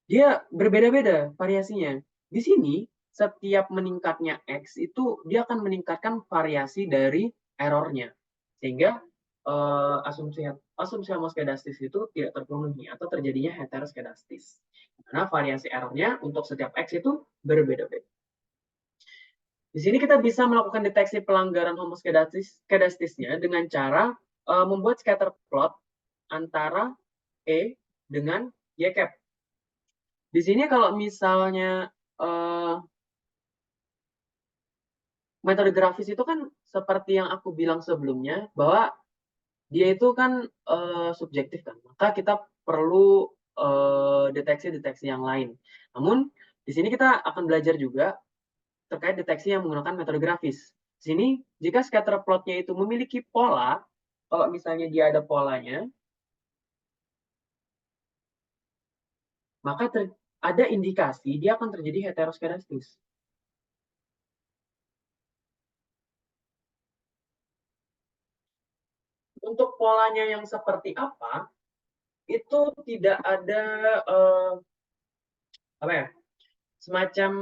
dia berbeda-beda variasinya. Di sini, setiap meningkatnya X itu dia akan meningkatkan variasi dari errornya. Sehingga asumsi homoskedastis itu tidak terpenuhi atau terjadinya heteroskedastis. Karena variasi errornya untuk setiap X itu berbeda-beda. Di sini kita bisa melakukan deteksi pelanggaran homoskedastisnya dengan cara membuat scatter plot antara E dengan Y cap. Di sini kalau misalnya metode grafis itu kan seperti yang aku bilang sebelumnya, bahwa dia itu kan subjektif kan, maka kita perlu deteksi-deteksi yang lain. Namun di sini kita akan belajar juga terkait deteksi yang menggunakan metode grafis. Di sini jika scatter plotnya itu memiliki pola, kalau misalnya dia ada polanya, maka ada indikasi dia akan terjadi heteroskedastis. Untuk polanya yang seperti apa, itu tidak ada apa ya, semacam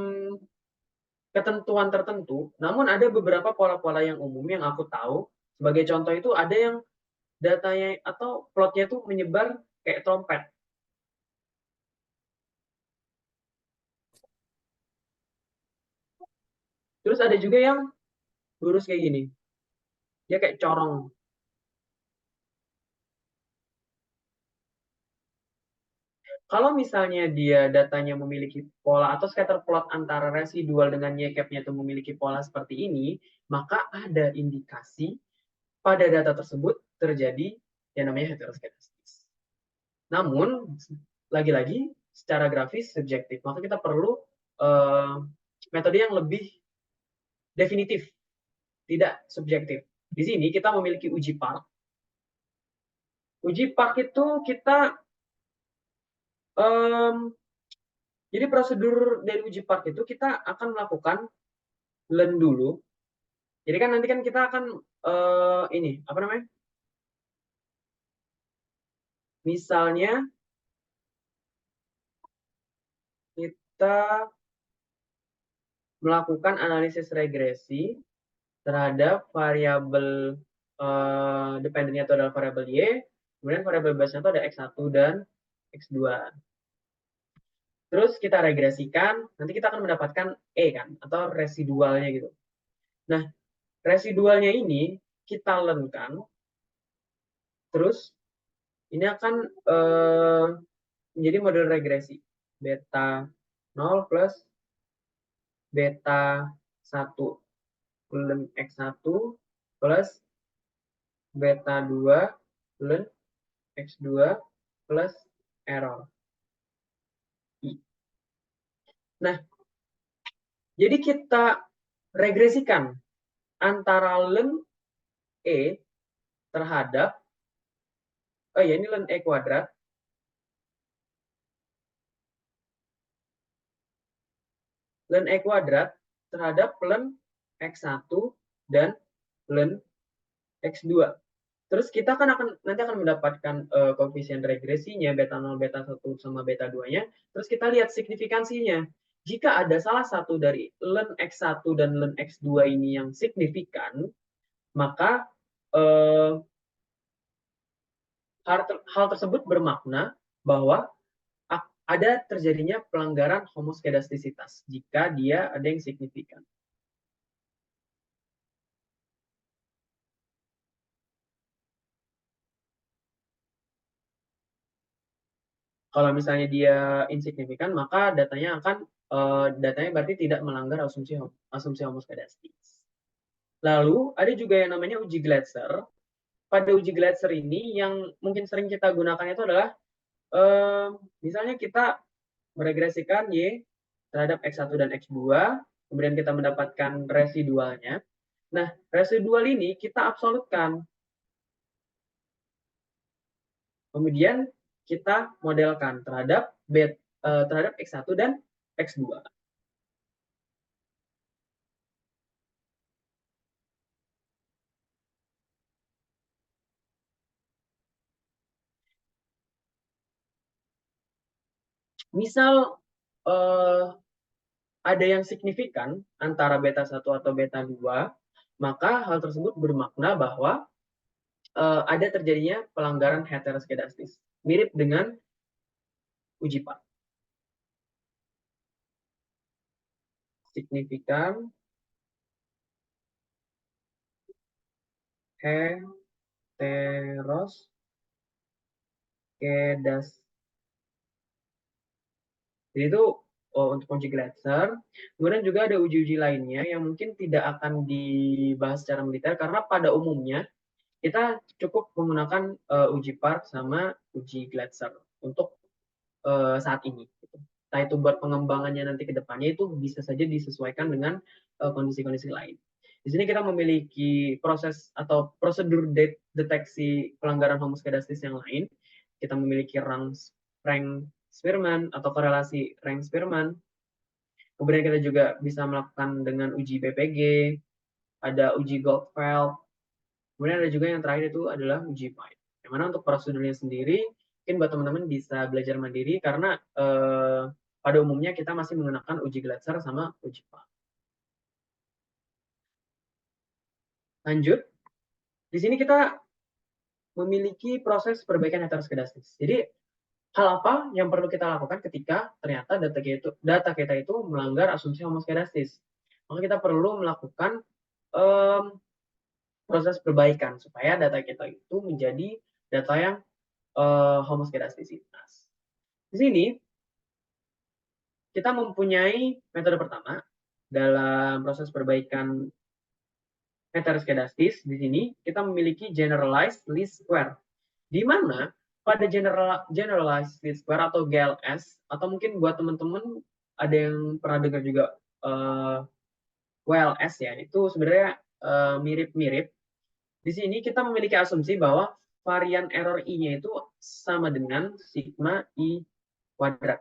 ketentuan tertentu, namun ada beberapa pola-pola yang umum yang aku tahu. Sebagai contoh itu ada yang datanya atau plotnya itu menyebar kayak trompet. Terus ada juga yang lurus kayak gini. Dia kayak corong. Kalau misalnya dia datanya memiliki pola atau scatter plot antara residual dengan Y-cap-nya itu memiliki pola seperti ini, maka ada indikasi pada data tersebut terjadi yang namanya heteroskedastis. Namun, lagi-lagi secara grafis subjektif, maka kita perlu metode yang lebih definitif, tidak subjektif. Di sini kita memiliki uji park. Uji park itu kita jadi prosedur dari uji park itu kita akan melakukan learn dulu. Jadi kan nanti kan kita akan ini apa namanya? Misalnya kita melakukan analisis regresi terhadap variabel dependennya itu adalah variabel Y, kemudian variabel bebasnya itu ada X1 dan X2. Terus kita regresikan, nanti kita akan mendapatkan E kan, atau residualnya gitu. Nah, residualnya ini kita learn-kan, terus ini akan menjadi model regresi. Beta 0 plus beta 1 ln X1 plus beta 2 ln X2 plus error I. Nah, jadi kita regresikan antara ln E terhadap, oh ya ini ln E kuadrat, ln E kuadrat terhadap ln X1 dan ln X2. Terus kita kan nanti akan mendapatkan koefisien regresinya beta 0, beta 1 sama beta 2-nya. Terus kita lihat signifikansinya. Jika ada salah satu dari ln X1 dan ln X2 ini yang signifikan, maka hal tersebut bermakna bahwa ada terjadinya pelanggaran homoskedastisitas jika dia ada yang signifikan. Kalau misalnya dia insignifikan, maka datanya akan datanya berarti tidak melanggar asumsi homoskedastis. Lalu ada juga yang namanya uji Glatzer. Pada uji Glatzer ini yang mungkin sering kita gunakan itu adalah misalnya kita meregresikan Y terhadap X1 dan X2, kemudian kita mendapatkan residualnya. Nah, residual ini kita absolutkan. Kemudian kita modelkan terhadap X1 dan X2. Misal ada yang signifikan antara beta 1 atau beta 2, maka hal tersebut bermakna bahwa ada terjadinya pelanggaran heteroskedastis. Mirip dengan uji park. Signifikan heteroskedastis. Jadi itu untuk uji Glatzer. Kemudian juga ada uji-uji lainnya yang mungkin tidak akan dibahas secara mendetail karena pada umumnya kita cukup menggunakan uji park sama uji Glatzer untuk saat ini. Entah itu buat pengembangannya nanti ke depannya itu bisa saja disesuaikan dengan kondisi-kondisi lain. Di sini kita memiliki proses atau prosedur deteksi pelanggaran homoskedastis yang lain. Kita memiliki rank Spearman atau korelasi rank Spearman. Kemudian kita juga bisa melakukan dengan uji BPG, ada uji Goldfeld. Kemudian ada juga yang terakhir itu adalah uji PIPE. Yang mana untuk prosedurnya sendiri, mungkin buat teman-teman bisa belajar mandiri karena pada umumnya kita masih menggunakan uji Glatzer sama uji PIPE. Lanjut, di sini kita memiliki proses perbaikan heteroskedastis. Jadi hal apa yang perlu kita lakukan ketika ternyata data kita itu melanggar asumsi homoskedastis? Maka kita perlu melakukan proses perbaikan supaya data kita itu menjadi data yang homoskedastisitas. Di sini kita mempunyai metode pertama dalam proses perbaikan heteroskedastis. Di sini kita memiliki generalized least square, di mana pada generalized least square atau GLS, atau mungkin buat teman-teman ada yang pernah dengar juga WLS ya, itu sebenarnya mirip-mirip. Di sini kita memiliki asumsi bahwa varian error I-nya itu sama dengan sigma I kuadrat.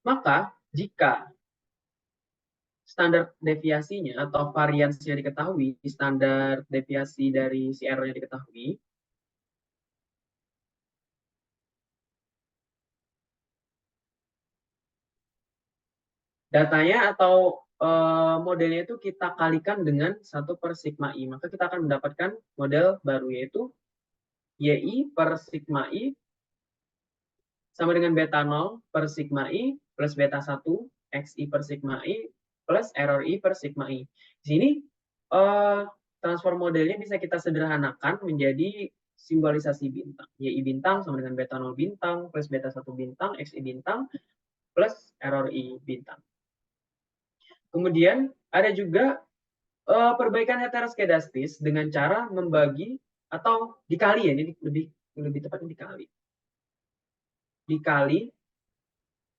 Maka jika standar deviasinya atau variansinya diketahui, standar deviasi dari si error-nya diketahui, datanya atau modelnya itu kita kalikan dengan 1 per sigma I. Maka kita akan mendapatkan model baru, yaitu YI per sigma I sama dengan beta 0 per sigma I plus beta 1 XI per sigma I plus error I per sigma I. Di sini transform modelnya bisa kita sederhanakan menjadi simbolisasi bintang. YI bintang sama dengan beta 0 bintang plus beta 1 bintang XI bintang plus error I bintang. Kemudian ada juga perbaikan heteroskedastis dengan cara membagi atau dikali ya, ini lebih tepatnya dikali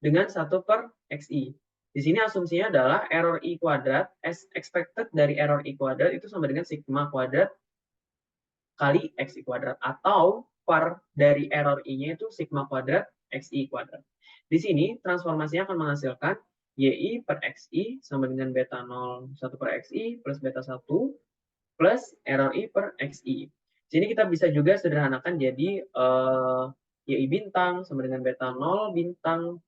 dengan 1 per XI. Di sini asumsinya adalah error I kuadrat, expected dari error I kuadrat itu sama dengan sigma kuadrat kali XI kuadrat, atau par dari error I-nya itu sigma kuadrat XI kuadrat. Di sini transformasinya akan menghasilkan YI per XI sama dengan beta 0 1 per XI plus beta 1 plus error I per XI. Di sini kita bisa juga sederhanakan jadi YI bintang sama dengan beta 0 bintang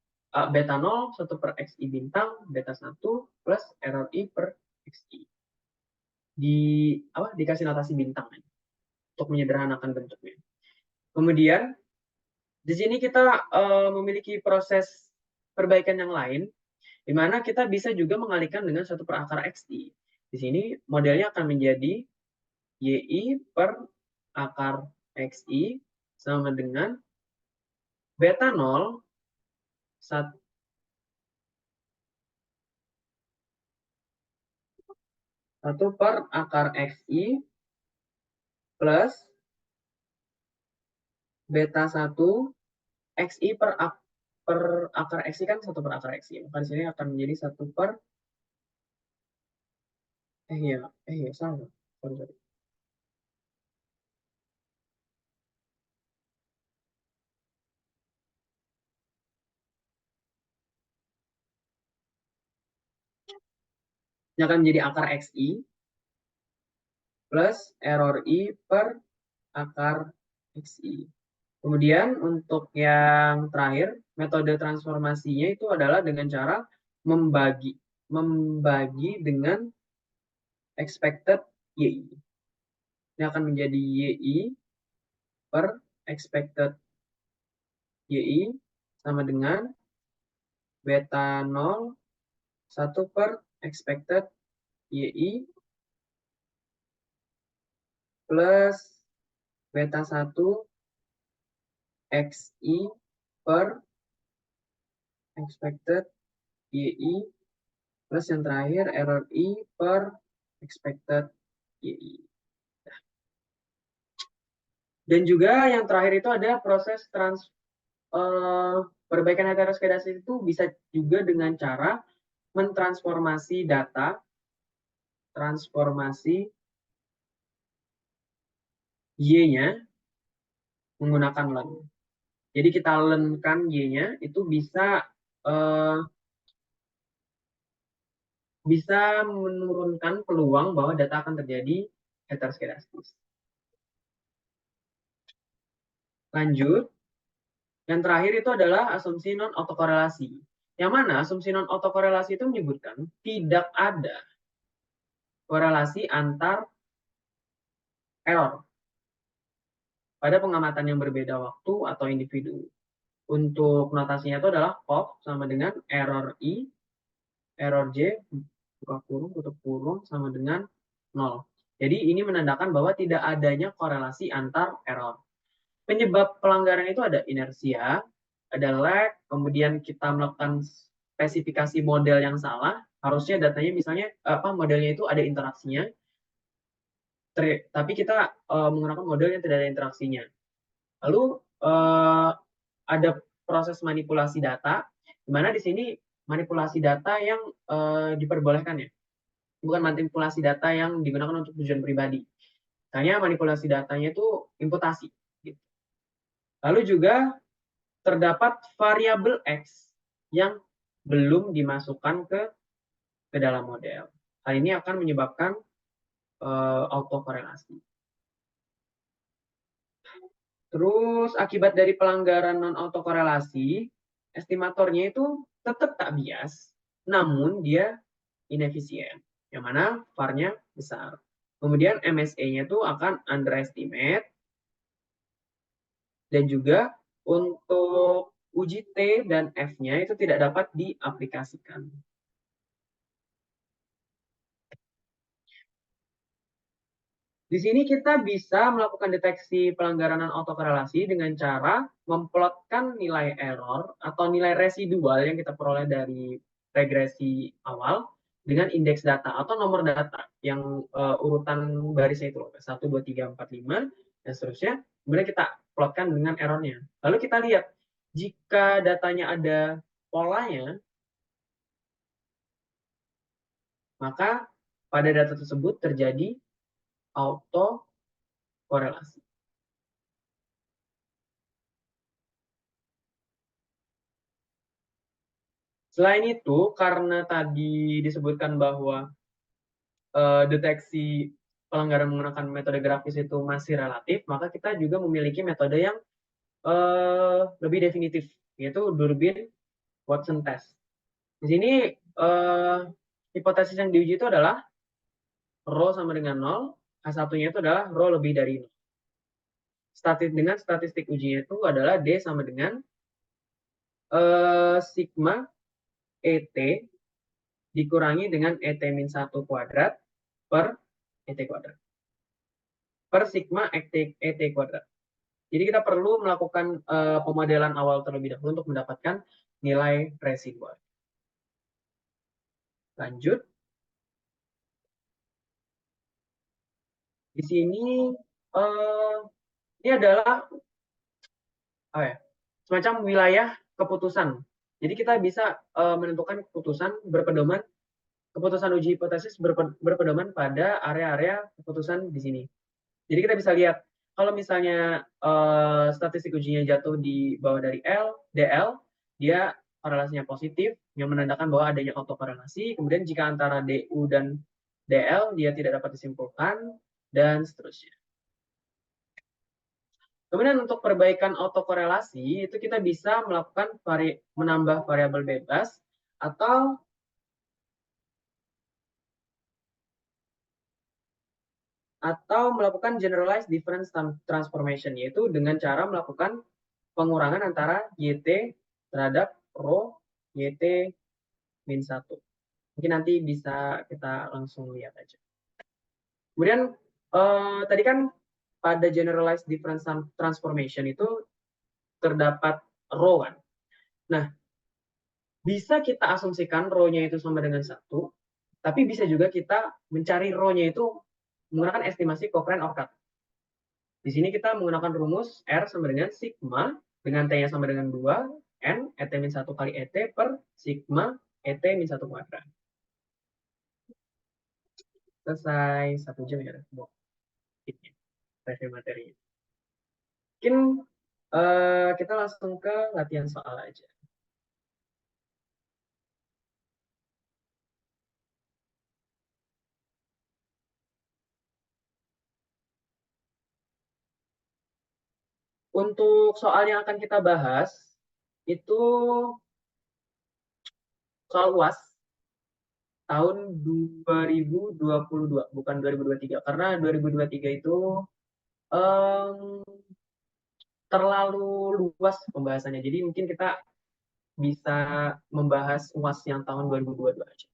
beta 0 1 per XI bintang beta 1 plus error I per XI. Dikasih notasi bintang untuk menyederhanakan bentuknya. Kemudian di sini kita memiliki proses perbaikan yang lain, di mana kita bisa juga mengalihkan dengan 1 per akar XI. Di sini modelnya akan menjadi YI per akar XI sama dengan beta 0 1 per akar XI plus beta 1 XI per akar XI kan 1 per akar XI. Maka di sini akan menjadi 1 per salah. Sorry. Ini akan menjadi akar XI plus error I per akar XI. Kemudian untuk yang terakhir, metode transformasinya itu adalah dengan cara membagi dengan expected YI. Ini akan menjadi YI per expected YI sama dengan beta 0 1 per expected YI plus beta 1 XI per expected YI plus yang terakhir error I per expected YI. Dan juga yang terakhir itu ada proses perbaikan heteroskedastis itu bisa juga dengan cara mentransformasi data, transformasi Y-nya menggunakan len. Jadi kita lenkan Y-nya itu bisa menurunkan peluang bahwa data akan terjadi heteroskedastis. Lanjut, yang terakhir itu adalah asumsi non-autokorelasi. Yang mana asumsi non-autokorelasi itu menyebutkan tidak ada korelasi antar error pada pengamatan yang berbeda waktu atau individu. Untuk notasinya itu adalah COF sama dengan error I, error J, buka kurung, tutup kurung, sama dengan 0. Jadi ini menandakan bahwa tidak adanya korelasi antar error. Penyebab pelanggaran itu ada inersia, ada lag, kemudian kita melakukan spesifikasi model yang salah, harusnya datanya misalnya modelnya itu ada interaksinya, tapi kita menggunakan model yang tidak ada interaksinya. Lalu ada proses manipulasi data, di mana di sini manipulasi data yang diperbolehkan ya, bukan manipulasi data yang digunakan untuk tujuan pribadi. Misalnya manipulasi datanya itu imputasi. Gitu. Lalu juga terdapat variabel X yang belum dimasukkan ke dalam model. Hal ini akan menyebabkan autokorelasi. Terus akibat dari pelanggaran non autokorelasi, estimatornya itu tetap tak bias, namun dia inefisien, yang mana VAR-nya besar. Kemudian MSE-nya itu akan underestimate, dan juga untuk uji T dan F-nya itu tidak dapat diaplikasikan. Di sini kita bisa melakukan deteksi pelanggaran autokorelasi dengan cara memplotkan nilai error atau nilai residual yang kita peroleh dari regresi awal dengan indeks data atau nomor data yang urutan barisnya itu 1, 2, 3, 4, 5 dan seterusnya. Kemudian kita plotkan dengan errornya. Lalu kita lihat jika datanya ada polanya, maka pada data tersebut terjadi autokorelasi. Selain itu, karena tadi disebutkan bahwa deteksi pelanggaran menggunakan metode grafis itu masih relatif, maka kita juga memiliki metode yang lebih definitif, yaitu Durbin Watson test. Di sini hipotesis yang diuji itu adalah rho sama dengan 0, H1-nya itu adalah rho lebih dari 0. Dengan statistik ujinya itu adalah D sama dengan sigma ET dikurangi dengan ET min 1 kuadrat per ET kuadrat. Per sigma ET kuadrat. Jadi kita perlu melakukan pemodelan awal terlebih dahulu untuk mendapatkan nilai residual. Lanjut. Di sini ini adalah semacam wilayah keputusan. Jadi kita bisa menentukan keputusan uji hipotesis berpedoman pada area-area keputusan di sini. Jadi kita bisa lihat kalau misalnya statistik ujinya jatuh di bawah dari DL, dia korelasinya positif, yang menandakan bahwa adanya autokorelasi. Kemudian jika antara DU dan DL, dia tidak dapat disimpulkan, dan seterusnya. Kemudian untuk perbaikan autokorelasi, itu kita bisa melakukan menambah variabel bebas, atau melakukan generalized difference transformation, yaitu dengan cara melakukan pengurangan antara YT terhadap rho YT min 1. Mungkin nanti bisa kita langsung lihat aja. Kemudian tadi kan pada generalized difference transformation itu terdapat rho kan. Nah, bisa kita asumsikan rho-nya itu sama dengan 1, tapi bisa juga kita mencari rho-nya itu menggunakan estimasi covariant Orcat. Di sini kita menggunakan rumus R sama dengan sigma, dengan T-nya sama dengan 2, N, ET min 1 kali ET per sigma ET min 1 kuadrat. Selesai 1 jam ya, review materinya. Mungkin kita langsung ke latihan soal aja. Untuk soal yang akan kita bahas, itu soal UAS tahun 2022, bukan 2023. Karena 2023 itu terlalu luas pembahasannya. Jadi mungkin kita bisa membahas UAS yang tahun 2022 aja.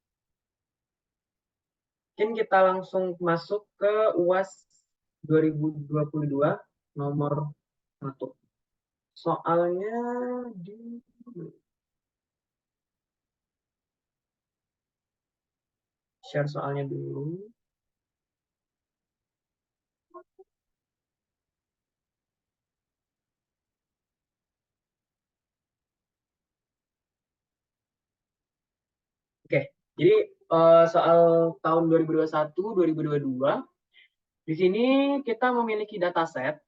Mungkin kita langsung masuk ke UAS 2022 nomor 1. Soalnya di share soalnya dulu. Jadi soal tahun 2021-2022, di sini kita memiliki dataset.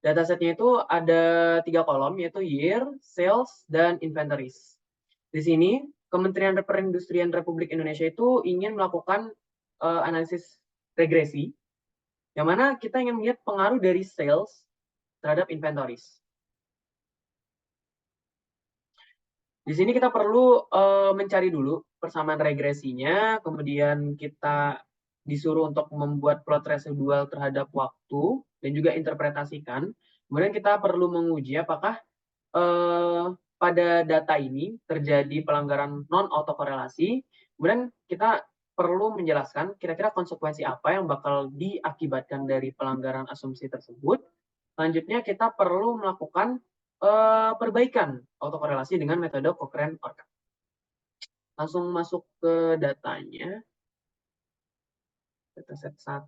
Datasetnya itu ada 3 kolom, yaitu year, sales, dan inventories. Di sini Kementerian Perindustrian Republik Indonesia itu ingin melakukan analisis regresi, yang mana kita ingin melihat pengaruh dari sales terhadap inventories. Di sini kita perlu mencari dulu persamaan regresinya, kemudian kita disuruh untuk membuat plot residual terhadap waktu dan juga interpretasikan. Kemudian kita perlu menguji apakah pada data ini terjadi pelanggaran non autokorelasi. Kemudian kita perlu menjelaskan kira-kira konsekuensi apa yang bakal diakibatkan dari pelanggaran asumsi tersebut. Selanjutnya kita perlu melakukan perbaikan autokorelasi dengan metode Cochrane ORCA. Langsung masuk ke datanya. Dataset 1.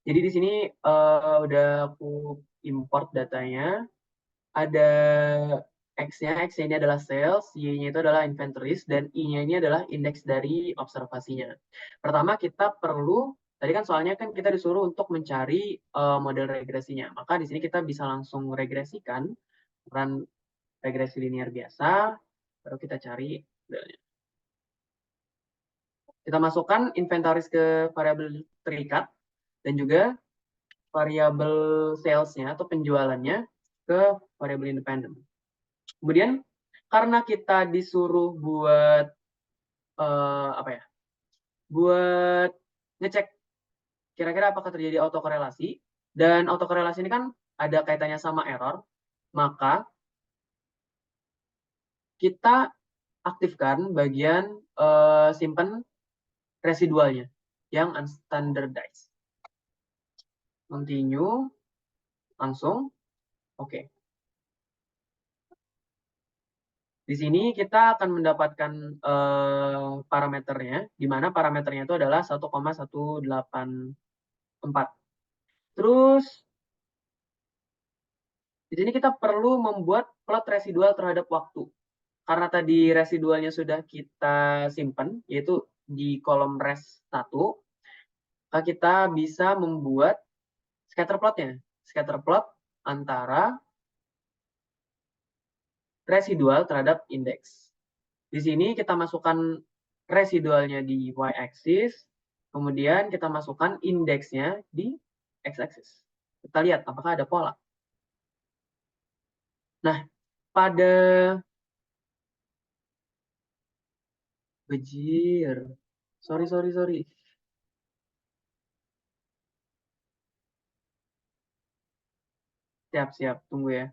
Jadi di sini udah aku import datanya. Ada X-nya ini adalah sales, Y-nya itu adalah inventories, dan I-nya ini adalah indeks dari observasinya. Pertama kita perlu, tadi kan soalnya kan kita disuruh untuk mencari model regresinya. Maka di sini kita bisa langsung regresikan, run regresi linear biasa, baru kita cari modelnya. Kita masukkan inventaris ke variabel terikat, dan juga variabel sales-nya atau penjualannya ke variabel independen. Kemudian karena kita disuruh buat buat ngecek kira-kira apakah terjadi autokorelasi, dan autokorelasi ini kan ada kaitannya sama error, maka kita aktifkan bagian simpen residualnya yang unstandardized. Continue, langsung, oke. Di sini kita akan mendapatkan parameternya, di mana parameternya itu adalah 1,184. Terus di sini kita perlu membuat plot residual terhadap waktu. Karena tadi residualnya sudah kita simpan, yaitu di kolom res 1, maka kita bisa membuat scatter plotnya. Scatter plot antara residual terhadap indeks. Di sini kita masukkan residualnya di y-axis, kemudian kita masukkan indeksnya di x-axis. Kita lihat apakah ada pola. Nah, pada bejir. Sorry. Siap, tunggu ya.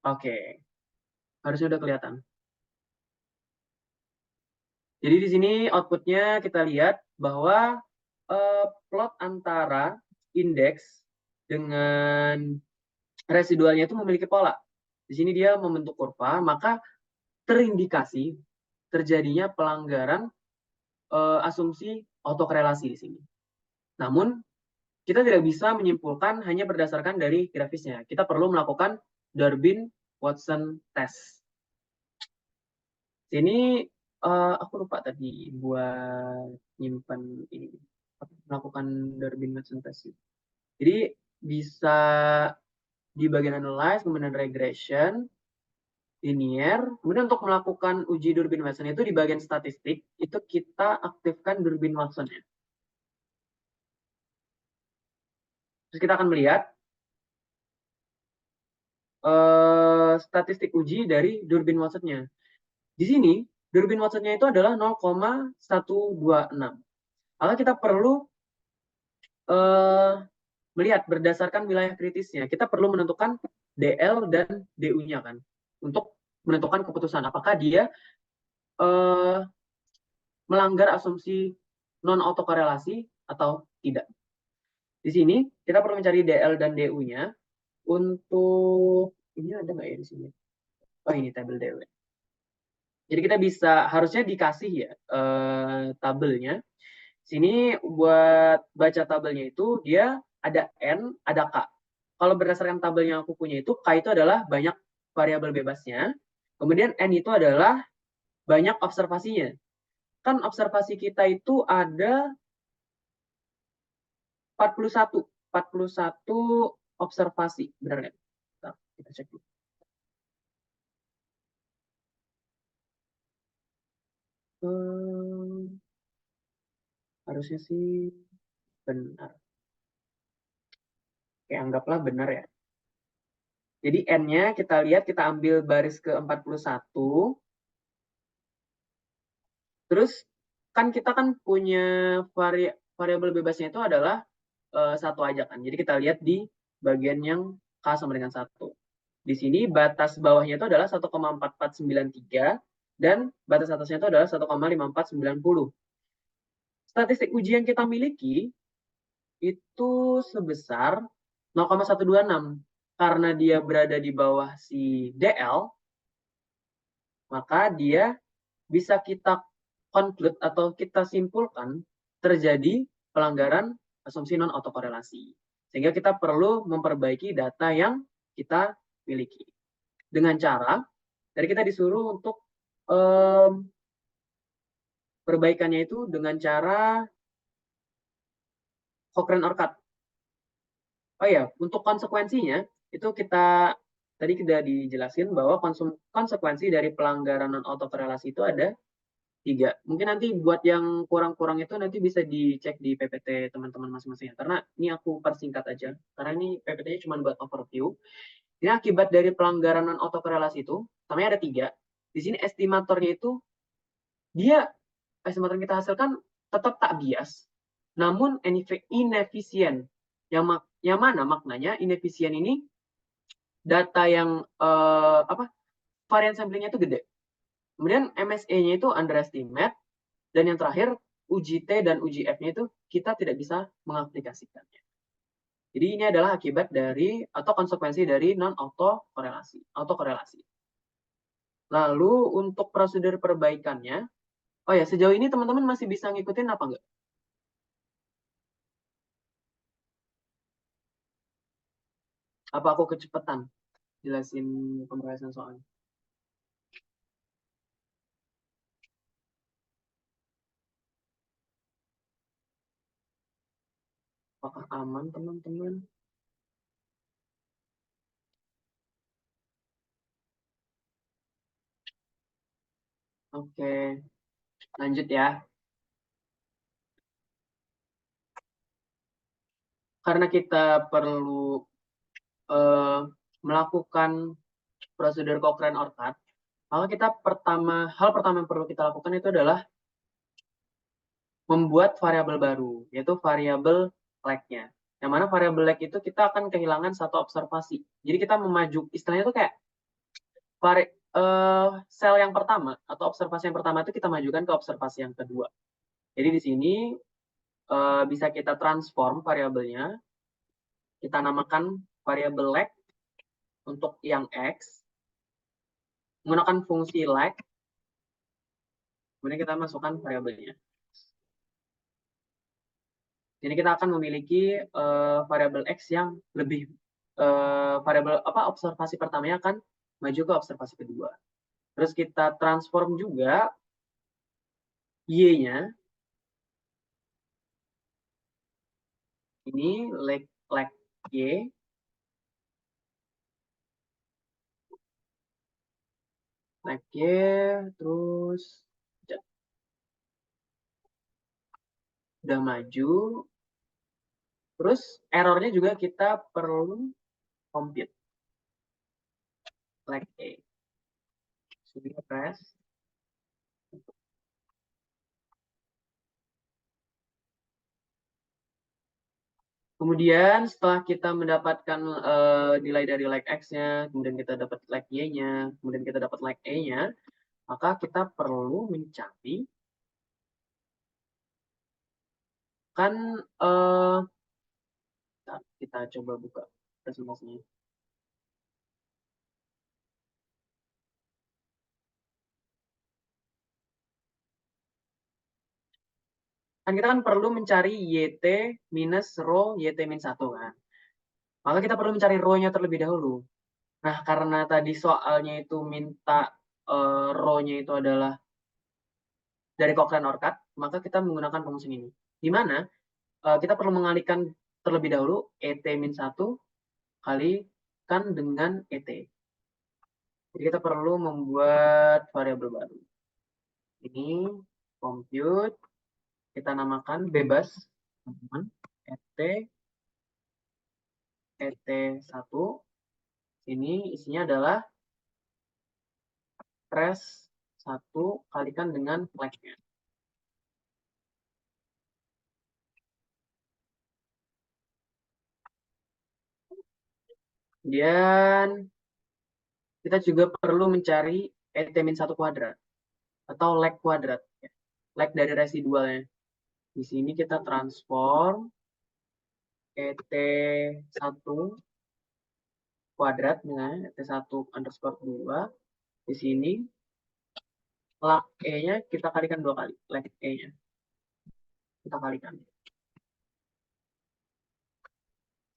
Oke. Harusnya udah kelihatan. Jadi di sini outputnya kita lihat bahwa plot antara indeks dengan residualnya itu memiliki pola. Di sini dia membentuk kurva, maka terindikasi terjadinya pelanggaran asumsi autokorelasi di sini. Namun, kita tidak bisa menyimpulkan hanya berdasarkan dari grafisnya. Kita perlu melakukan Durbin-Watson test. Sini aku lupa tadi buat nyimpan ini, melakukan Durbin-Watson test. Jadi bisa di bagian analyze, kemudian regression, linear. Kemudian untuk melakukan uji Durbin-Watson itu di bagian statistik, itu kita aktifkan Durbin-Watson-nya. Terus kita akan melihat statistik uji dari Durbin-Watson-nya. Di sini, Durbin-Watson-nya itu adalah 0,126. Maka kita perlu melihat berdasarkan wilayah kritisnya. Kita perlu menentukan DL dan DU-nya kan, untuk menentukan keputusan apakah dia melanggar asumsi non autokorelasi atau tidak. Di sini kita perlu mencari DL dan DU-nya. Untuk ini ada nggak ya di sini? Oh, ini tabel DU. Jadi kita bisa, harusnya dikasih ya tabelnya. Sini buat baca tabelnya itu dia ada N, ada K. Kalau berdasarkan tabel yang aku punya itu, K itu adalah banyak variabel bebasnya. Kemudian N itu adalah banyak observasinya. Kan observasi kita itu ada 41 observasi, benar nggak? Kita cek dulu. Harusnya sih benar. Oke, anggaplah benar ya. Jadi N-nya kita lihat, kita ambil baris ke 41. Terus kan kita kan punya variabel bebasnya itu adalah satu aja kan. Jadi kita lihat di bagian yang K sama dengan 1. Di sini batas bawahnya itu adalah 1,4493 dan batas atasnya itu adalah 1,5490. Statistik uji yang kita miliki itu sebesar 0,126. Karena dia berada di bawah si DL, maka dia bisa kita conclude atau kita simpulkan terjadi pelanggaran asumsi non autokorelasi. Sehingga kita perlu memperbaiki data yang kita miliki. Dengan cara, dari kita disuruh untuk perbaikannya itu dengan cara Cochrane-Orcutt. Oh ya, untuk konsekuensinya itu kita tadi sudah dijelasin bahwa konsekuensi dari pelanggaran non autokorelasi itu ada 3. Mungkin nanti buat yang kurang-kurang itu nanti bisa dicek di PPT teman-teman masing-masing. Karena ini aku persingkat aja. Karena ini PPT-nya cuma buat overview. Ini akibat dari pelanggaran non autokorelasi itu, namanya ada 3. Di sini estimatornya itu dia estimator yang kita hasilkan tetap tak bias, namun inefisien. Yang mana maknanya inefisien ini data yang varian samplingnya itu gede. Kemudian MSE-nya itu underestimate, dan yang terakhir uji T dan uji F-nya itu kita tidak bisa mengaplikasikannya. Jadi ini adalah akibat dari atau konsekuensi dari non autokorelasi. Lalu untuk prosedur perbaikannya, oh ya, sejauh ini teman-teman masih bisa ngikutin apa enggak? Apa aku kecepatan jelasin pembahasan soalnya? Apakah aman teman-teman? Oke, lanjut ya. Karena kita perlu melakukan prosedur Cochrane-Orcutt, maka hal pertama yang perlu kita lakukan itu adalah membuat variabel baru, yaitu variabel lag-nya. Yang mana variabel lag itu kita akan kehilangan satu observasi. Jadi kita istilahnya itu kayak sel yang pertama atau observasi yang pertama itu kita majukan ke observasi yang kedua. Jadi di sini bisa kita transform variabelnya, kita namakan variabel lag untuk yang X, menggunakan fungsi lag, kemudian kita masukkan variabelnya. Jadi kita akan memiliki variabel X yang lebih variabel observasi pertamanya akan maju ke observasi kedua. Terus kita transform juga Y-nya. Ini lag Y. Lag Y, terus udah maju. Terus errornya juga kita perlu compute. Lag A. Sudah press. Kemudian setelah kita mendapatkan nilai dari lag X-nya, kemudian kita dapat lag Y-nya, kemudian kita dapat lag A-nya, maka kita perlu mencari kan kita coba buka presentasinya. Kan kita kan perlu mencari YT minus rho YT min 1 kan. Maka kita perlu mencari rho-nya terlebih dahulu. Nah, karena tadi soalnya itu minta rho-nya itu adalah dari Cochrane-Orcad, maka kita menggunakan rumus ini. Di mana kita perlu mengalihkan terlebih dahulu ET min 1 kalikan dengan ET. Jadi kita perlu membuat variabel baru. Ini compute, kita namakan bebas, teman-teman, ET1. Ini isinya adalah res 1 kalikan dengan flag-nya. Kemudian kita juga perlu mencari ET-1 kuadrat atau leg kuadrat. Leg dari residualnya. Di sini kita transform ET1 kuadrat dengan ET1 underscore 2. Di sini lag E-nya kita kalikan 2 kali. Leg E-nya. Kita kalikan.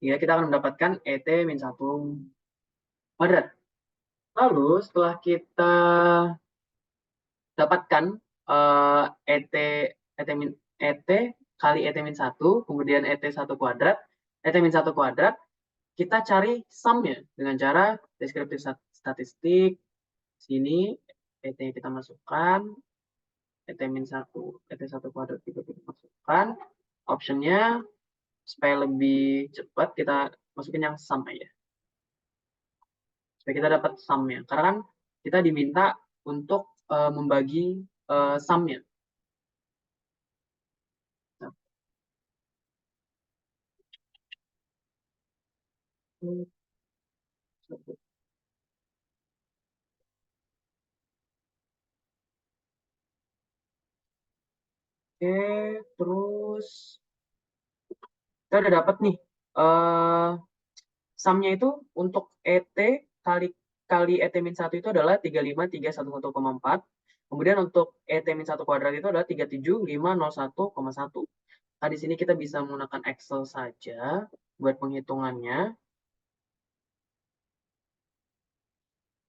Ya, kita akan mendapatkan ET-1 kuadrat. Lalu setelah kita dapatkan ET kali ET-1, kemudian ET1 kuadrat, ET-1 kuadrat, kita cari sum-nya dengan cara deskriptif statistik. Sini ET kita masukkan, ET-1 kuadrat juga kita masukkan. Optionnya supaya lebih cepat kita masukin yang sum aja. Supaya kita dapat sum-nya. Karena kan kita diminta untuk membagi sum-nya. Oke, terus kita udah dapat nih sum-nya itu untuk ET kali ET-1 itu adalah 35311,4. Kemudian untuk ET-1 kuadrat itu adalah 37501,1. Nah, di sini kita bisa menggunakan Excel saja buat penghitungannya.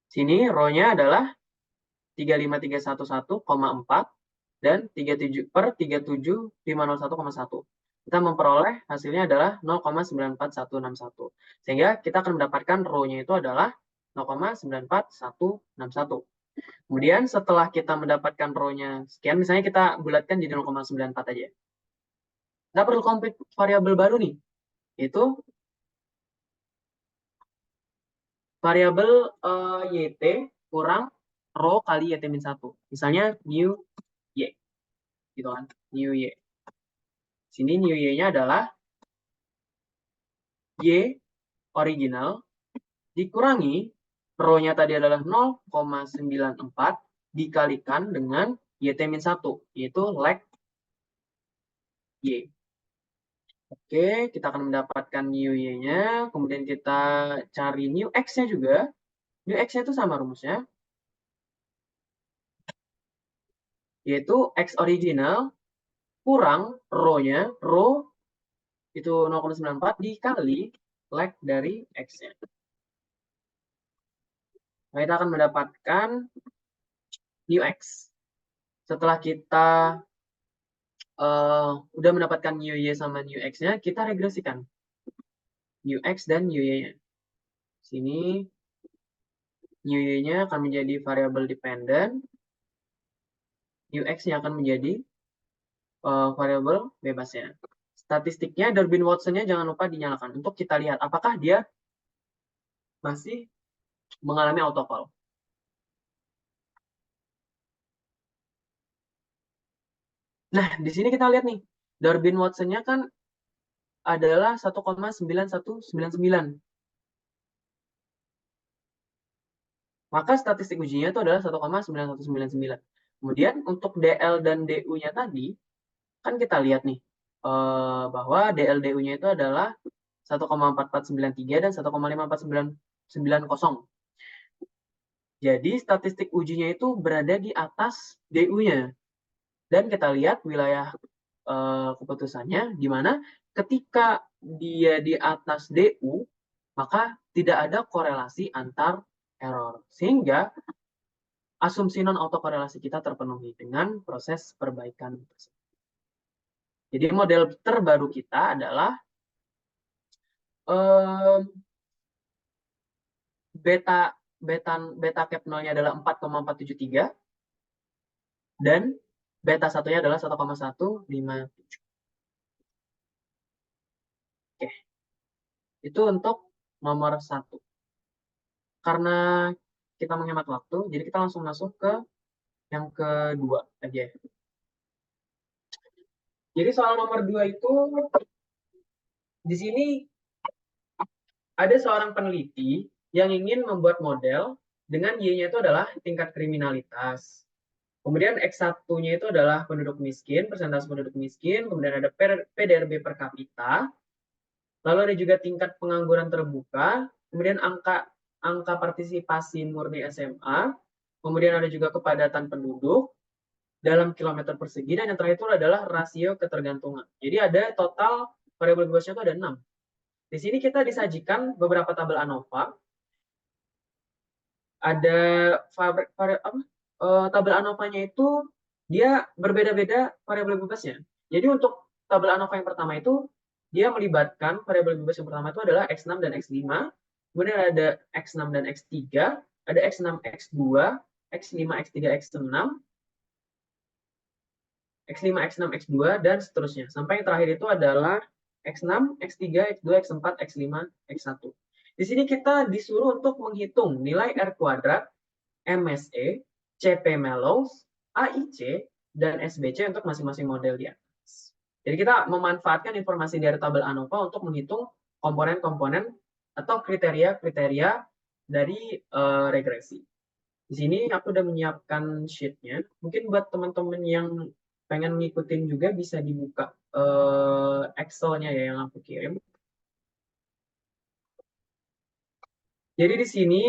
Sini rho-nya adalah 35311,4 dan 37501,1. Kita memperoleh hasilnya adalah 0,94161. Sehingga kita akan mendapatkan rho-nya itu adalah 0,94161. Kemudian setelah kita mendapatkan rho-nya sekian, misalnya kita bulatkan jadi 0,94 aja. Kita perlu compute variabel baru nih, yaitu variabel YT kurang rho kali YT-1. Misalnya new Y. Gitu kan, new Y. Sini new Y-nya adalah Y original dikurangi rho-nya tadi adalah 0,94 dikalikan dengan YT-1, yaitu leg Y. Oke, kita akan mendapatkan new Y-nya, kemudian kita cari new X-nya juga. New X-nya itu sama rumusnya, yaitu X original kurang rho-nya, rho itu 0,94 dikali leg dari X-nya. Nah, kita akan mendapatkan new X. Setelah kita udah mendapatkan new Y sama new X-nya, kita regresikan new X dan new Y-nya. Sini new Y-nya akan menjadi variabel dependent, new X-nya akan menjadi variabel bebasnya. Statistiknya Durbin-Watson-nya jangan lupa dinyalakan untuk kita lihat apakah dia masih mengalami autocall. Nah, di sini kita lihat nih, Durbin-Watson-nya kan adalah 1,9199. Maka statistik ujinya itu adalah 1,9199. Kemudian untuk DL dan DU-nya tadi, kan kita lihat nih, bahwa DL DU-nya itu adalah 1,4493 dan 1,54990. Jadi statistik ujinya itu berada di atas DU-nya. Dan kita lihat wilayah keputusannya, di mana ketika dia di atas DU, maka tidak ada korelasi antar error. Sehingga asumsi non-autokorelasi kita terpenuhi dengan proses perbaikan tersebut. Jadi model terbaru kita adalah beta cap nolnya adalah 4,473 dan beta satunya adalah 1,157. Oke, itu untuk nomor 1. Karena kita menghemat waktu, jadi kita langsung masuk ke yang kedua aja. Jadi soal nomor 2 itu, di sini ada seorang peneliti yang ingin membuat model dengan Y-nya itu adalah tingkat kriminalitas. Kemudian X1-nya itu adalah penduduk miskin, persentase penduduk miskin, kemudian ada PDRB per kapita, lalu ada juga tingkat pengangguran terbuka, kemudian angka partisipasi murni SMA, kemudian ada juga kepadatan penduduk dalam kilometer persegi, dan yang terakhir itu adalah rasio ketergantungan. Jadi ada total variabel bebasnya itu ada 6. Di sini kita disajikan beberapa tabel ANOVA. Ada tabel ANOVA-nya itu dia berbeda-beda variabel bebasnya. Jadi untuk tabel ANOVA yang pertama itu dia melibatkan variabel bebas yang pertama itu adalah X6 dan X5. Kemudian ada X6 dan X3, ada X6, X2, X5, X3, X6, X5, X6, X2, dan seterusnya. Sampai yang terakhir itu adalah X6, X3, X2, X4, X5, X1. Di sini kita disuruh untuk menghitung nilai R kuadrat, MSE, CP Mellows, AIC, dan SBC untuk masing-masing model di atas. Jadi kita memanfaatkan informasi dari tabel ANOVA untuk menghitung komponen-komponen atau kriteria-kriteria dari regresi. Di sini aku udah menyiapkan sheet-nya. Mungkin buat teman-teman yang pengen ngikutin juga bisa dibuka Excel-nya ya yang aku kirim. Jadi di sini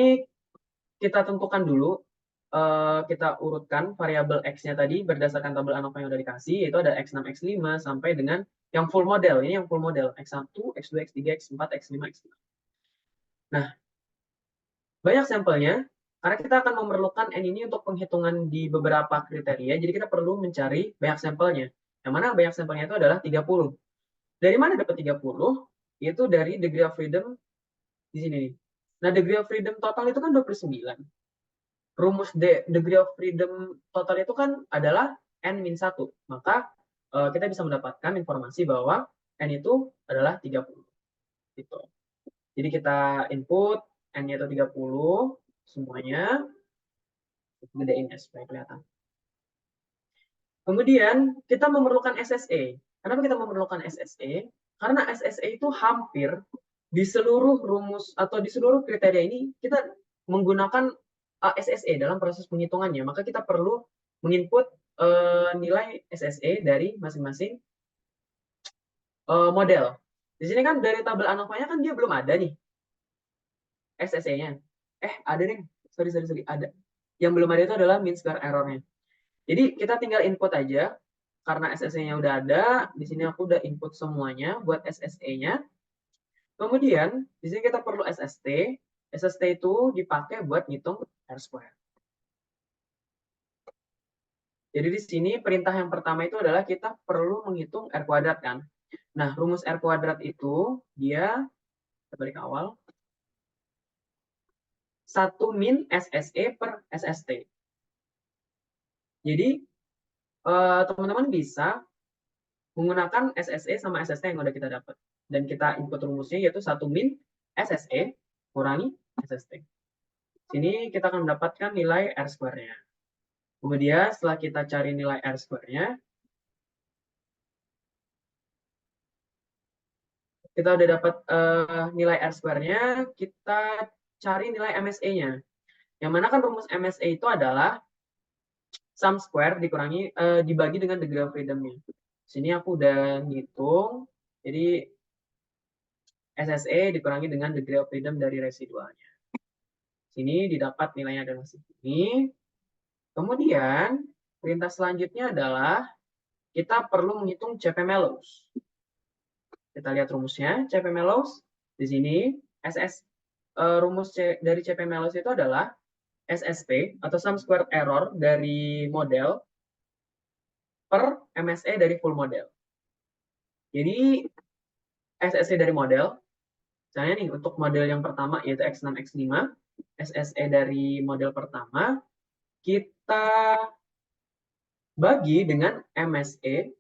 kita tentukan dulu, kita urutkan variabel X-nya tadi berdasarkan tabel ANOVA yang udah dikasih, yaitu ada X6, X5 sampai dengan yang full model. Ini yang full model, X1, X2, X3, X4, X5, X6. Nah, banyak sampelnya, karena kita akan memerlukan N ini untuk penghitungan di beberapa kriteria, jadi kita perlu mencari banyak sampelnya. Yang mana banyak sampelnya itu adalah 30. Dari mana dapat 30? Yaitu dari degree of freedom di sini nih. Nah, degree of freedom total itu kan 29. Rumus degree of freedom total itu kan adalah N-1. Maka kita bisa mendapatkan informasi bahwa N itu adalah 30. Gitu. Jadi kita input N-nya itu 30 semuanya. Gedein ya supaya kelihatan. Kemudian kita memerlukan SSE. Kenapa kita memerlukan SSE? Karena SSE itu hampir di seluruh rumus atau di seluruh kriteria ini kita menggunakan SSE dalam proses penghitungannya. Maka kita perlu menginput nilai SSE dari masing-masing model. Di sini kan dari tabel ANOVA-nya kan dia belum ada nih SSE-nya. Ada nih. Sorry, ada. Yang belum ada itu adalah mean square error-nya. Jadi kita tinggal input aja. Karena SSE-nya udah ada, di sini aku udah input semuanya buat SSE-nya. Kemudian di sini kita perlu SST. SST itu dipakai buat ngitung R square. Jadi di sini perintah yang pertama itu adalah kita perlu menghitung R kuadrat kan. Nah, rumus R kuadrat itu dia, kita balik ke awal, 1 min SSE per SST. Jadi teman-teman bisa menggunakan SSE sama SST yang udah kita dapat. Dan kita input rumusnya yaitu 1 min SSE kurangi SST. Sini kita akan mendapatkan nilai R square-nya. Kemudian setelah kita cari nilai R square-nya, kita udah dapat nilai R square-nya, kita cari nilai MSE-nya. Yang mana kan rumus MSE itu adalah sum square dikurangi dibagi dengan degree of freedom-nya. Sini aku udah ngitung, jadi SSE dikurangi dengan degree of freedom dari residualnya. Sini didapat nilainya adalah segini. Kemudian perintah selanjutnya adalah kita perlu menghitung CP-Mallows. Kita lihat rumusnya, CP-Mallows di sini, rumus dari CP-Mallows itu adalah SSP atau sum squared error dari model per MSE dari full model. Jadi SSE dari model, misalnya nih untuk model yang pertama yaitu X6, X5, SSE dari model pertama, kita bagi dengan MSE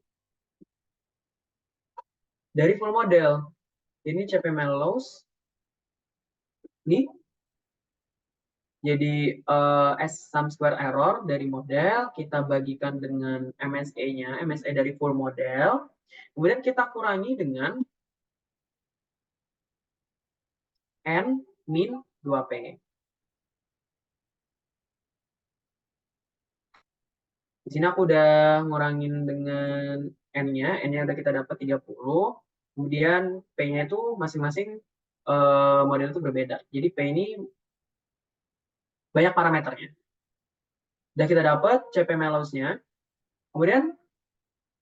dari full model. Ini CP-Mallows. Nih. Jadi S sum square error dari model, kita bagikan dengan MSE-nya, MSE dari full model. Kemudian kita kurangi dengan N min 2P. Di sini aku udah ngurangin dengan N-nya. N-nya udah kita dapat 30. Kemudian P-nya itu masing-masing model itu berbeda. Jadi P ini banyak parameternya. Udah kita dapat CP-Mallows-nya. Kemudian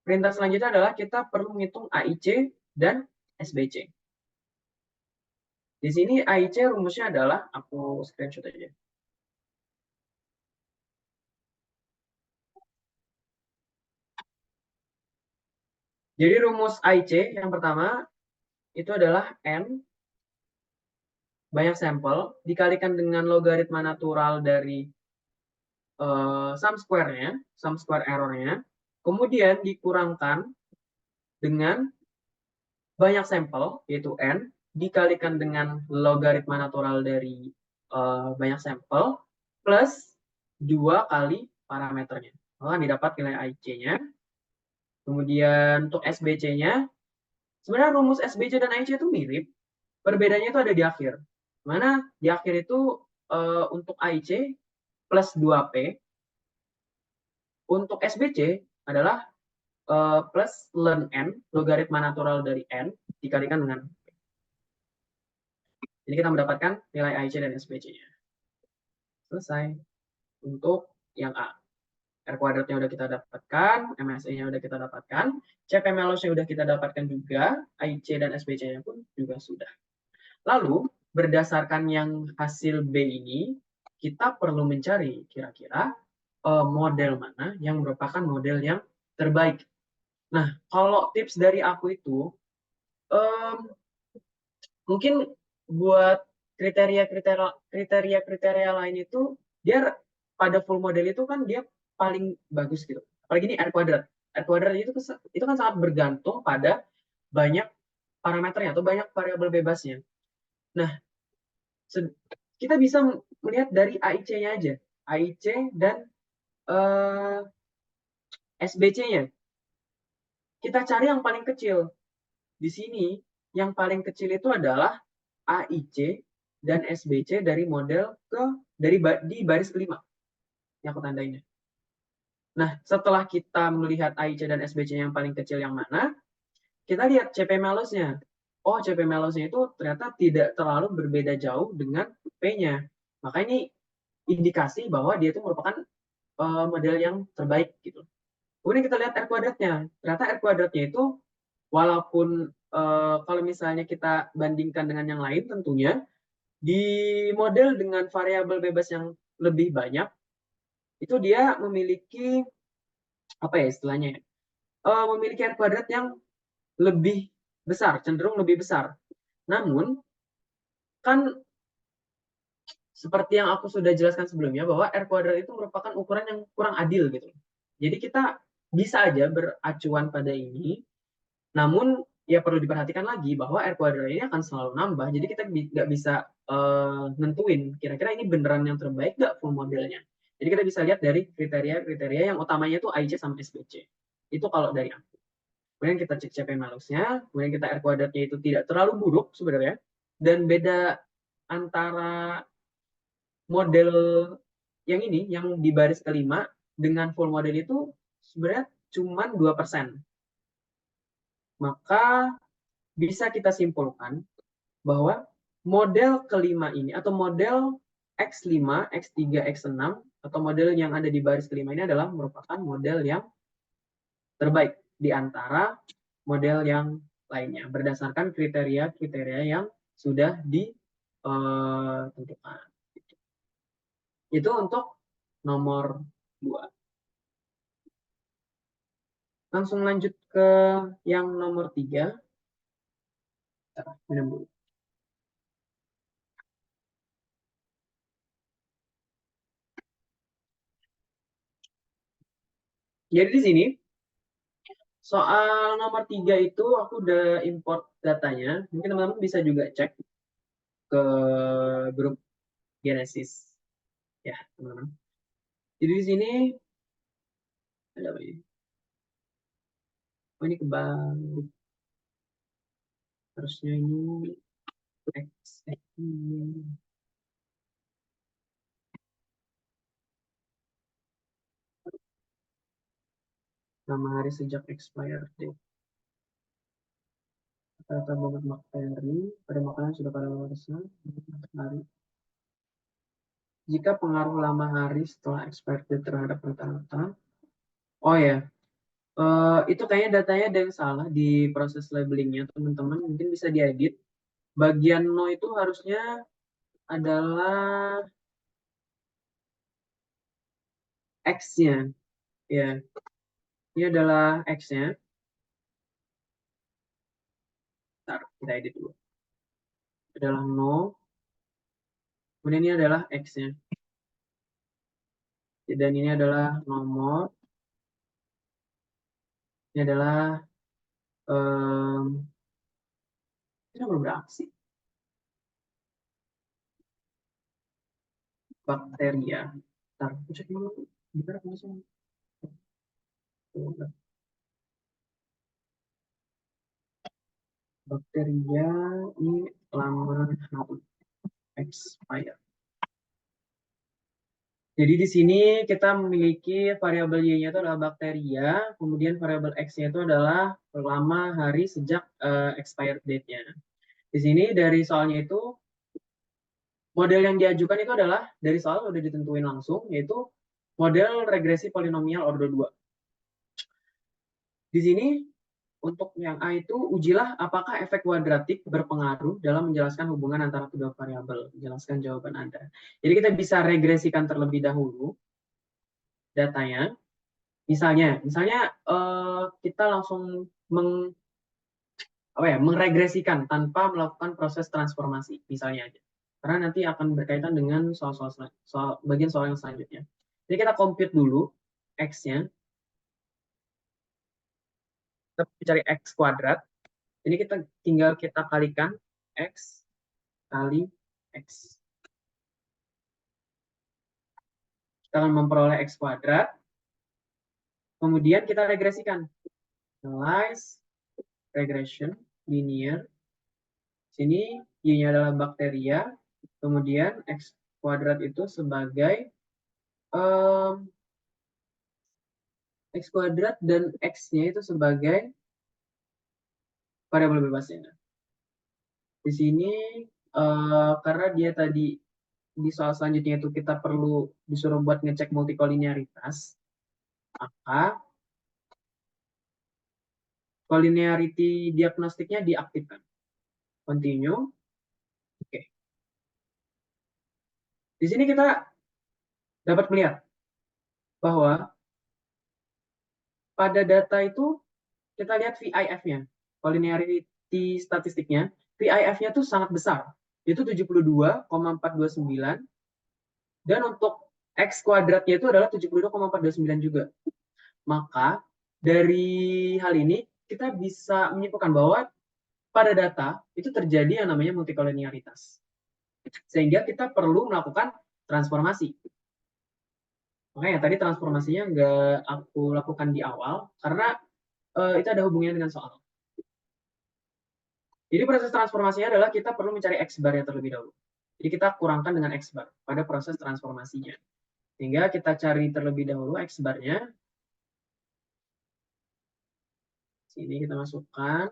perintah selanjutnya adalah kita perlu menghitung AIC dan SBC. Di sini AIC rumusnya adalah, aku screenshot aja. Jadi rumus AIC yang pertama itu adalah N banyak sampel dikalikan dengan logaritma natural dari sum square errornya, kemudian dikurangkan dengan banyak sampel yaitu N dikalikan dengan logaritma natural dari banyak sampel plus 2 kali parameternya. Maka didapat nilai AIC-nya. Kemudian untuk SBC-nya, sebenarnya rumus SBC dan AIC itu mirip. Perbedaannya itu ada di akhir. Mana di akhir itu untuk AIC plus 2P. Untuk SBC adalah plus ln N, logaritma natural dari N, dikalikan dengan P. Jadi kita mendapatkan nilai AIC dan SBC-nya. Selesai. Untuk yang A. R kuadratnya udah kita dapatkan, MSE-nya udah kita dapatkan, CP-Mallows-nya udah kita dapatkan juga, AIC dan SBC-nya pun juga sudah. Lalu, berdasarkan yang hasil B ini, kita perlu mencari kira-kira model mana yang merupakan model yang terbaik. Nah, kalau tips dari aku itu, mungkin buat kriteria lain itu, dia pada full model itu kan dia paling bagus gitu. Apalagi ini R kuadrat. R kuadrat itu kan sangat bergantung pada banyak parameternya atau banyak variabel bebasnya. Nah, kita bisa melihat dari AIC-nya aja. AIC dan SBC-nya. Kita cari yang paling kecil. Di sini, yang paling kecil itu adalah AIC dan SBC dari model di baris kelima. Yang aku tandainnya. Nah, setelah kita melihat AIC dan SBC yang paling kecil yang mana, kita lihat CP-Mallows-nya. Oh, CP-Mallows-nya itu ternyata tidak terlalu berbeda jauh dengan P-nya. Maka ini indikasi bahwa dia itu merupakan model yang terbaik gitu. Kemudian kita lihat R kuadratnya. Ternyata R kuadratnya itu walaupun kalau misalnya kita bandingkan dengan yang lain tentunya di model dengan variabel bebas yang lebih banyak itu dia memiliki apa ya istilahnya? Memiliki R kuadrat yang lebih besar, cenderung lebih besar. Namun kan seperti yang aku sudah jelaskan sebelumnya bahwa R kuadrat itu merupakan ukuran yang kurang adil gitu. Jadi kita bisa aja beracuan pada ini, namun ya perlu diperhatikan lagi bahwa R kuadrat ini akan selalu nambah, jadi kita nggak bisa nentuin kira-kira ini beneran yang terbaik nggak full modelnya. Jadi kita bisa lihat dari kriteria-kriteria yang utamanya itu AIC sama SBC. Itu kalau dari aku. Kemudian kita cek CP-Mallows-nya, kemudian kita R kuadratnya itu tidak terlalu buruk sebenarnya, dan beda antara model yang ini, yang di baris kelima, dengan full model itu sebenarnya cuma 2%. Maka bisa kita simpulkan bahwa model kelima ini, atau model X5, X3, X6, atau model yang ada di baris kelima ini adalah merupakan model yang terbaik di antara model yang lainnya berdasarkan kriteria-kriteria yang sudah ditentukan. Itu untuk nomor 2. Langsung lanjut ke yang nomor 3. Minum dulu. Jadi di sini soal nomor 3 itu aku udah import datanya. Mungkin teman-teman bisa juga cek ke grup Genesis ya, teman-teman. Jadi di sini ada apa ini? Oh, ini kebalik. Harusnya ini X. Nama hari sejak expired date. Rata bobot bakteri pada makanan sudah pada hari. Jika pengaruh lama hari setelah expired date terhadap rata-rata. Oh ya, itu kayaknya datanya ada yang salah di proses labelingnya, teman-teman. Mungkin bisa diedit. Bagian no itu harusnya adalah X-nya. Ya, ini adalah X-nya. Bentar, kita edit dulu. Adalah no. Kemudian ini adalah X-nya. Dan ini adalah nomor. Ini adalah ini nomor berapa sih? Bakteria. Bentar, aku cek dulu. Gimana langsung? Bakteria ini lama expired. Jadi di sini kita memiliki variabel Y-nya itu adalah bakteria, kemudian variabel X-nya itu adalah lama hari sejak expired date-nya. Di sini dari soalnya itu model yang diajukan itu adalah dari soal udah ditentuin langsung, yaitu model regresi polinomial ordo 2. Di sini untuk yang A itu ujilah apakah efek kuadratik berpengaruh dalam menjelaskan hubungan antara kedua variabel. Jelaskan jawaban Anda. Jadi kita bisa regresikan terlebih dahulu datanya. Misalnya kita langsung mengregresikan tanpa melakukan proses transformasi, misalnya aja. Karena nanti akan berkaitan dengan bagian soal yang selanjutnya. Jadi kita compute dulu X-nya. Kita cari X kuadrat. Ini tinggal kita kalikan X kali X. Kita akan memperoleh X kuadrat. Kemudian kita regresikan. Analyze, regression, linear. Sini Y-nya adalah bakteria. Kemudian X kuadrat itu sebagai X kuadrat dan X-nya itu sebagai variabel bebasnya. Di sini karena dia tadi di soal selanjutnya itu kita perlu disuruh buat ngecek multikolinearitas, maka kolinearity diagnostiknya diaktifkan. Continue. Oke. Di sini kita dapat melihat bahwa pada data itu kita lihat VIF-nya, kolinearity statistiknya, VIF-nya itu sangat besar, itu 72,429, dan untuk X kuadratnya itu adalah 72,429 juga. Maka dari hal ini kita bisa menyimpulkan bahwa pada data itu terjadi yang namanya multikolinearitas. Sehingga kita perlu melakukan transformasi. Makanya tadi transformasinya nggak aku lakukan di awal, karena itu ada hubungannya dengan soal. Jadi proses transformasinya adalah kita perlu mencari X bar-nya terlebih dahulu. Jadi kita kurangkan dengan X bar pada proses transformasinya. Sehingga kita cari terlebih dahulu X bar-nya. Sini kita masukkan.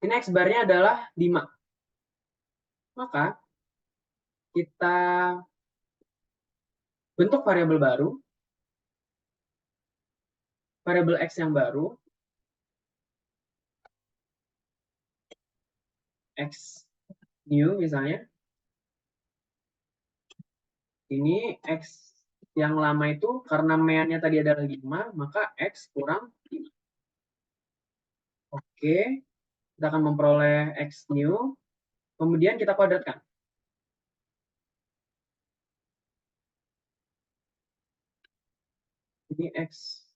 Ini X bar-nya adalah 5. Maka kita bentuk variabel baru. variabel X yang baru, X new misalnya, ini X yang lama itu karena meannya tadi adalah 5, maka X kurang 5. Oke, kita akan memperoleh X new, kemudian kita kuadratkan. Ini X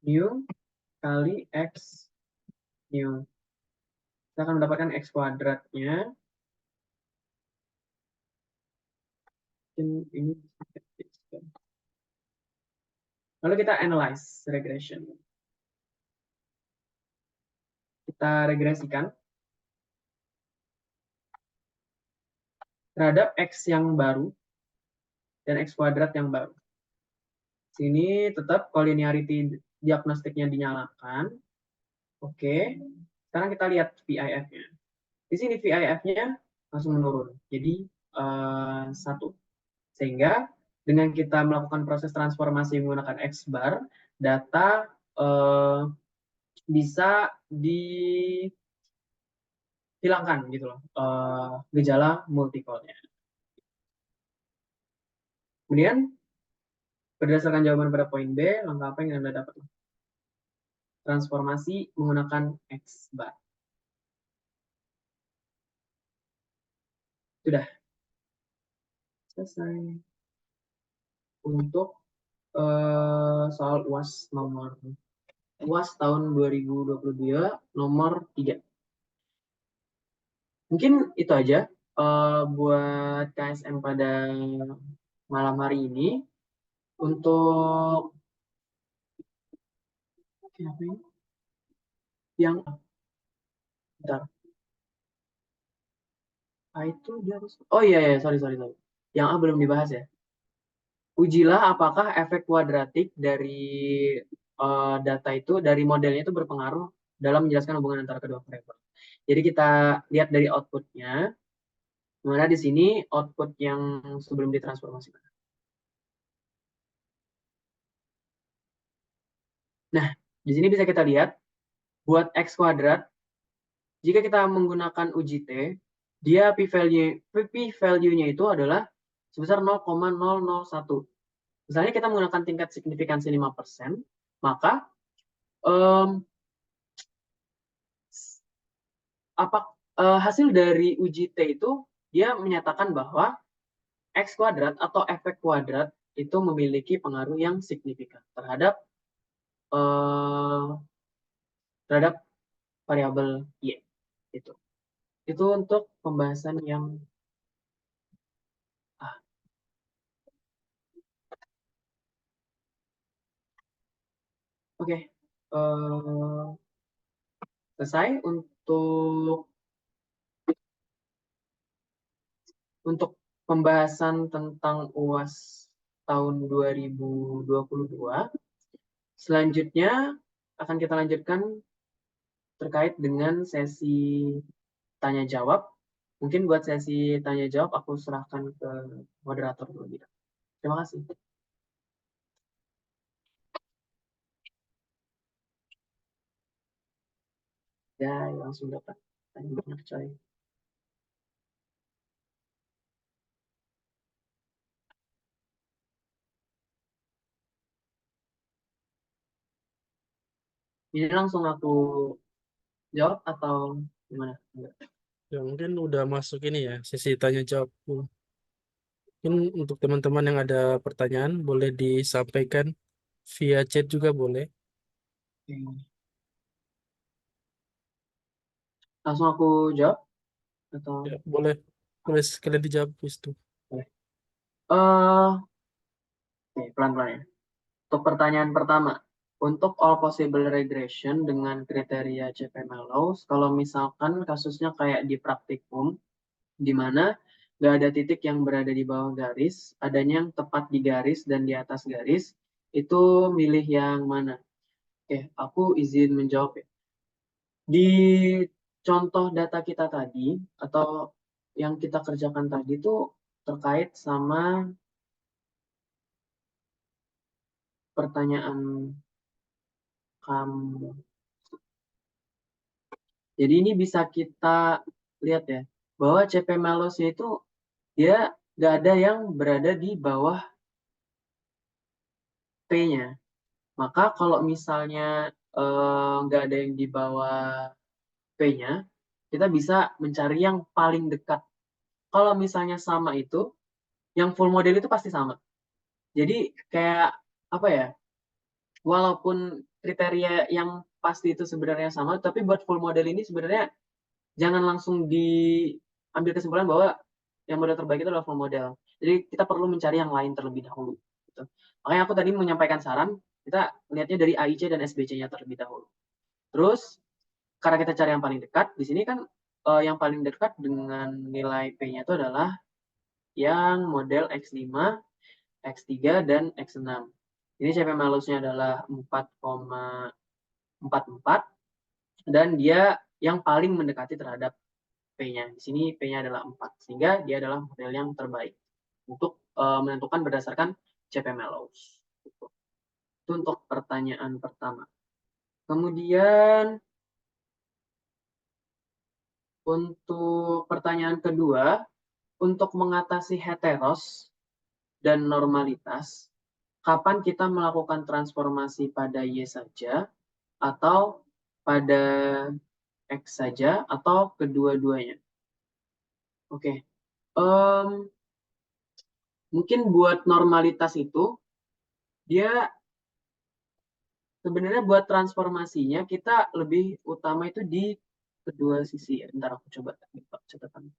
new kali X new. Kita akan mendapatkan X kuadratnya. Ini. Lalu kita analyze regression. Kita regresikan terhadap X yang baru dan X kuadrat yang baru. Sini tetap collinearity diagnostiknya dinyalakan. Oke, sekarang kita lihat VIF-nya. Di sini VIF-nya langsung menurun, jadi 1. Sehingga dengan kita melakukan proses transformasi menggunakan X bar, data bisa dihilangkan gitu loh, gejala multiple-nya. Kemudian berdasarkan jawaban pada poin B, langkah apa yang Anda dapat? Transformasi menggunakan X bar. Sudah selesai untuk soal UAS tahun 2022 nomor 3. Mungkin itu aja buat KSM pada malam hari ini. Untuk yang bentar. Itu dia harus, oh iya sorry. Yang A belum dibahas ya. Ujilah apakah efek kuadratik dari data itu, dari modelnya itu berpengaruh dalam menjelaskan hubungan antara kedua variabel. Jadi kita lihat dari outputnya, mana di sini output yang sebelum ditransformasikan. Nah, di sini bisa kita lihat buat X kuadrat, jika kita menggunakan uji T, dia p-value-nya itu adalah sebesar 0,001. Misalnya kita menggunakan tingkat signifikansi 5%, maka hasil dari uji T itu dia menyatakan bahwa X kuadrat atau efek kuadrat itu memiliki pengaruh yang signifikan terhadap variabel Y. Itu untuk pembahasan yang Oke. Selesai untuk pembahasan tentang UAS tahun 2022. Selanjutnya akan kita lanjutkan terkait dengan sesi tanya jawab. Mungkin buat sesi tanya jawab aku serahkan ke moderator dulu. Terima kasih. Ya, langsung dapat. Tanya banyak coy. Ini langsung aku jawab atau gimana? Ya, mungkin udah masuk ini ya, sesi tanya jawab. Mungkin untuk teman-teman yang ada pertanyaan, boleh disampaikan via chat juga boleh. Langsung aku jawab atau Ya, boleh sekalian dijawab itu. boleh. Pelan-pelan ya. Untuk pertanyaan pertama, untuk all possible regression dengan kriteria CP-Mellows, kalau misalkan kasusnya kayak di praktikum, di mana nggak ada titik yang berada di bawah garis, adanya yang tepat di garis dan di atas garis, itu milih yang mana? Oke, aku izin menjawab ya. Di contoh data kita tadi, atau yang kita kerjakan tadi itu terkait sama pertanyaan Jadi ini bisa kita lihat ya, bahwa CP Mallows itu dia nggak ada yang berada di bawah P-nya. Maka kalau misalnya nggak ada yang di bawah P-nya, kita bisa mencari yang paling dekat. Kalau misalnya sama itu, yang full model itu pasti sama. Jadi kayak apa ya, walaupun kriteria yang pasti itu sebenarnya sama, tapi buat full model ini sebenarnya jangan langsung diambil kesimpulan bahwa yang model terbaik itu adalah full model. Jadi kita perlu mencari yang lain terlebih dahulu. Gitu. Makanya aku tadi menyampaikan saran, kita lihatnya dari AIC dan SBC-nya terlebih dahulu. Terus, karena kita cari yang paling dekat, di sini kan yang paling dekat dengan nilai P-nya itu adalah yang model X5, X3, dan X6. Ini CP Mallows-nya adalah 4,44 dan dia yang paling mendekati terhadap P-nya. Di sini P-nya adalah 4, sehingga dia adalah model yang terbaik untuk menentukan berdasarkan CP Mallows. Itu untuk pertanyaan pertama. Kemudian untuk pertanyaan kedua, untuk mengatasi heteros dan normalitas, kapan kita melakukan transformasi pada Y saja, atau pada X saja, atau kedua-duanya? Oke. Mungkin buat normalitas itu, dia sebenarnya buat transformasinya, kita lebih utama itu di kedua sisi ya. Ntar aku coba catatan.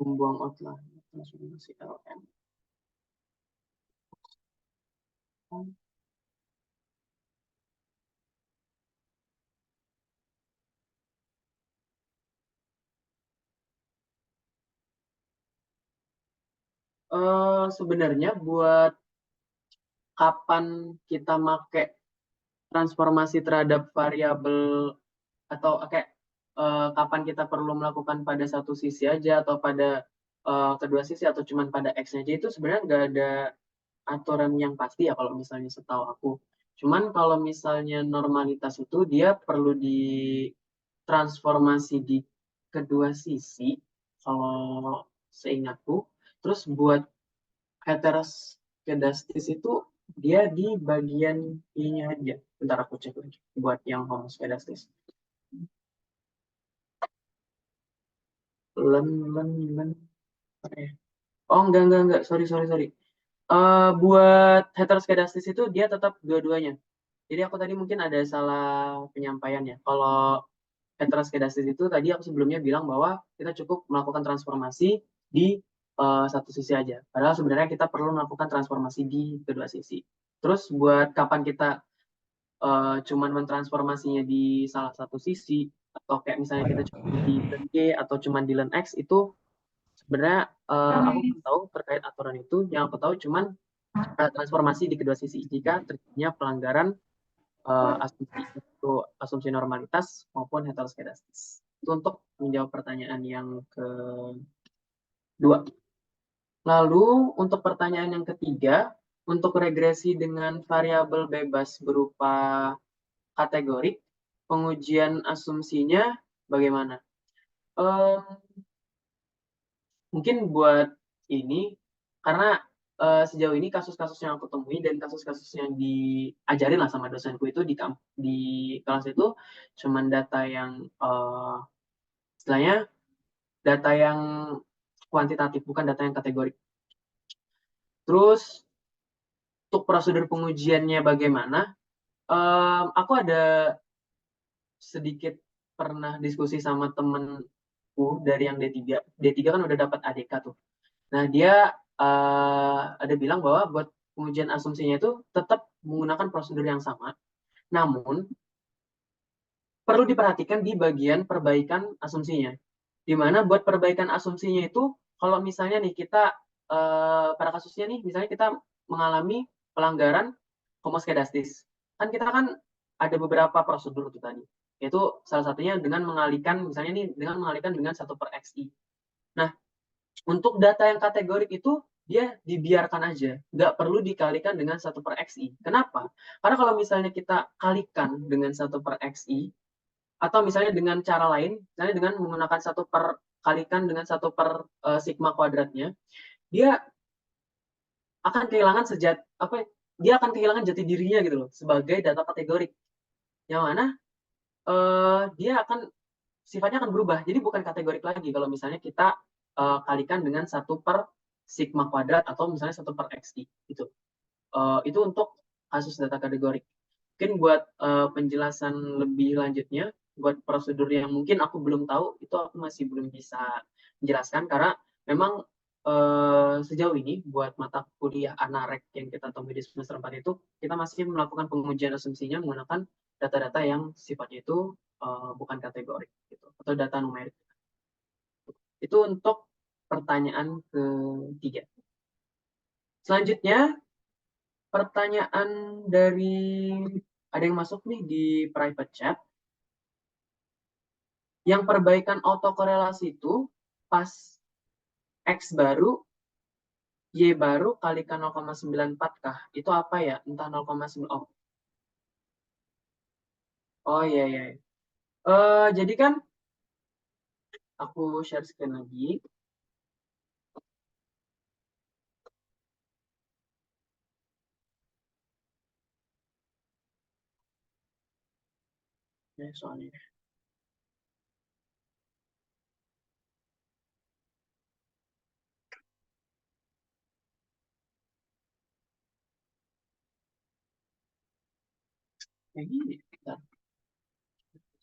Membuang outline transformasi LM. Sebenarnya buat kapan kita make transformasi terhadap variabel atau kayak kapan kita perlu melakukan pada satu sisi aja atau pada kedua sisi atau cuman pada X-nya aja, itu sebenarnya nggak ada aturan yang pasti ya kalau misalnya setahu aku. Cuman kalau misalnya normalitas itu dia perlu ditransformasi di kedua sisi kalau seingatku. Terus buat heteroskedastis itu dia di bagian I-nya aja. Bentar aku cek lagi buat yang homoskedastis. Len. Oh, enggak. Sorry. Buat heteroskedastis itu dia tetap dua-duanya. Jadi aku tadi mungkin ada salah penyampaian ya. Kalau heteroskedastis itu tadi aku sebelumnya bilang bahwa kita cukup melakukan transformasi di satu sisi aja. Padahal sebenarnya kita perlu melakukan transformasi di kedua sisi. Terus buat kapan kita cuman mentransformasinya di salah satu sisi, atau kayak misalnya kita cuma di len G atau cuma di len X, itu sebenarnya aku belum tahu terkait aturan itu. Yang aku tahu cuman transformasi di kedua sisi jika terjadinya pelanggaran asumsi itu, asumsi normalitas maupun heteroskedastis. Itu untuk menjawab pertanyaan yang kedua. Lalu untuk pertanyaan yang ketiga, untuk regresi dengan variabel bebas berupa kategorik, pengujian asumsinya bagaimana? Mungkin buat ini, karena sejauh ini kasus-kasus yang aku temui dan kasus-kasus yang diajarin lah sama dosenku itu di kelas itu cuman data yang istilahnya data yang kuantitatif, bukan data yang kategorik. Terus untuk prosedur pengujiannya bagaimana? Aku ada sedikit pernah diskusi sama temenku dari yang D3. D3 kan udah dapat ADK tuh. Nah, dia ada bilang bahwa buat pengujian asumsinya itu tetap menggunakan prosedur yang sama. Namun, perlu diperhatikan di bagian perbaikan asumsinya. Di mana buat perbaikan asumsinya itu, kalau misalnya nih kita, pada kasusnya nih, misalnya kita mengalami pelanggaran homoskedastis. kan kita kan ada beberapa prosedur tuh tadi. Yaitu salah satunya dengan mengalihkan, misalnya nih, dengan mengalihkan dengan 1/xi. Nah, untuk data yang kategorik itu dia dibiarkan aja, nggak perlu dikalikan dengan 1/xi. Kenapa? Karena kalau misalnya kita kalikan dengan 1/xi, atau misalnya dengan cara lain, misalnya dengan menggunakan kalikan dengan 1/sigma kuadratnya, dia akan kehilangan dia akan kehilangan jati dirinya gitu loh sebagai data kategorik, yang mana dia akan sifatnya akan berubah, jadi bukan kategorik lagi kalau misalnya kita kalikan dengan 1/sigma kuadrat atau misalnya 1/xi gitu. Itu untuk kasus data kategorik. Mungkin buat penjelasan lebih lanjutnya, buat prosedur yang mungkin aku belum tahu, itu aku masih belum bisa menjelaskan, karena memang sejauh ini buat mata kuliah Anarek yang kita temui di semester 4 itu, kita masih melakukan pengujian asumsinya menggunakan data-data yang sifatnya itu bukan kategorik gitu, atau data numerik. Itu untuk pertanyaan ketiga. Selanjutnya, pertanyaan dari ada yang masuk nih di private chat. Yang perbaikan autokorelasi itu pas X baru, Y baru kalikan 0,94 kah? Itu apa ya? Entah 0,9. Oh iya, iya. Jadi kan aku share screen lagi. Ya, soalnya. Kayak gini. Bentar.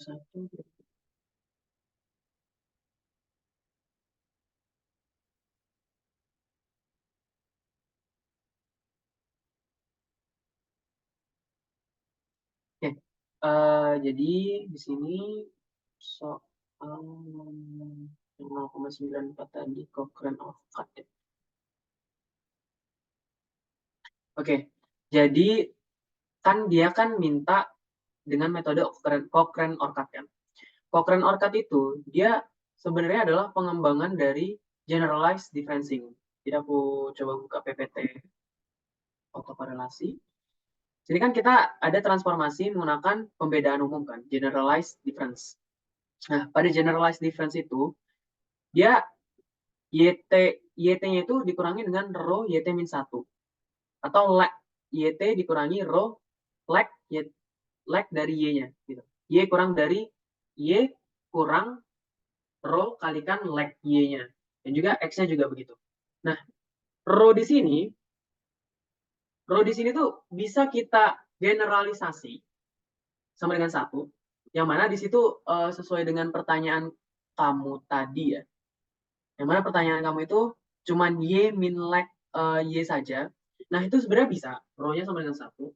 Satu. Oke. Jadi di sini soal 0,94 tadi Cochrane of cut ya. Oke. Jadi kan dia kan minta dengan metode Cochrane-Orcat kan. Cochrane-Orcat itu dia sebenarnya adalah pengembangan dari generalized differencing. Jadi aku coba buka PPT autokorelasi. Jadi kan kita ada transformasi menggunakan pembedaan umum kan, generalized difference. Nah, pada generalized difference itu dia YT-nya itu dikurangi dengan rho YT min 1. Atau YT dikurangi rho lag dari Y-nya. Gitu. Y kurang dari Y kurang rho kalikan lag Y-nya. Dan juga X-nya juga begitu. Nah, rho di sini tuh bisa kita generalisasi sama dengan 1. Yang mana di situ sesuai dengan pertanyaan kamu tadi ya. Yang mana pertanyaan kamu itu cuman Y min lag Y saja. Nah, itu sebenarnya bisa. Rho-nya sama dengan 1.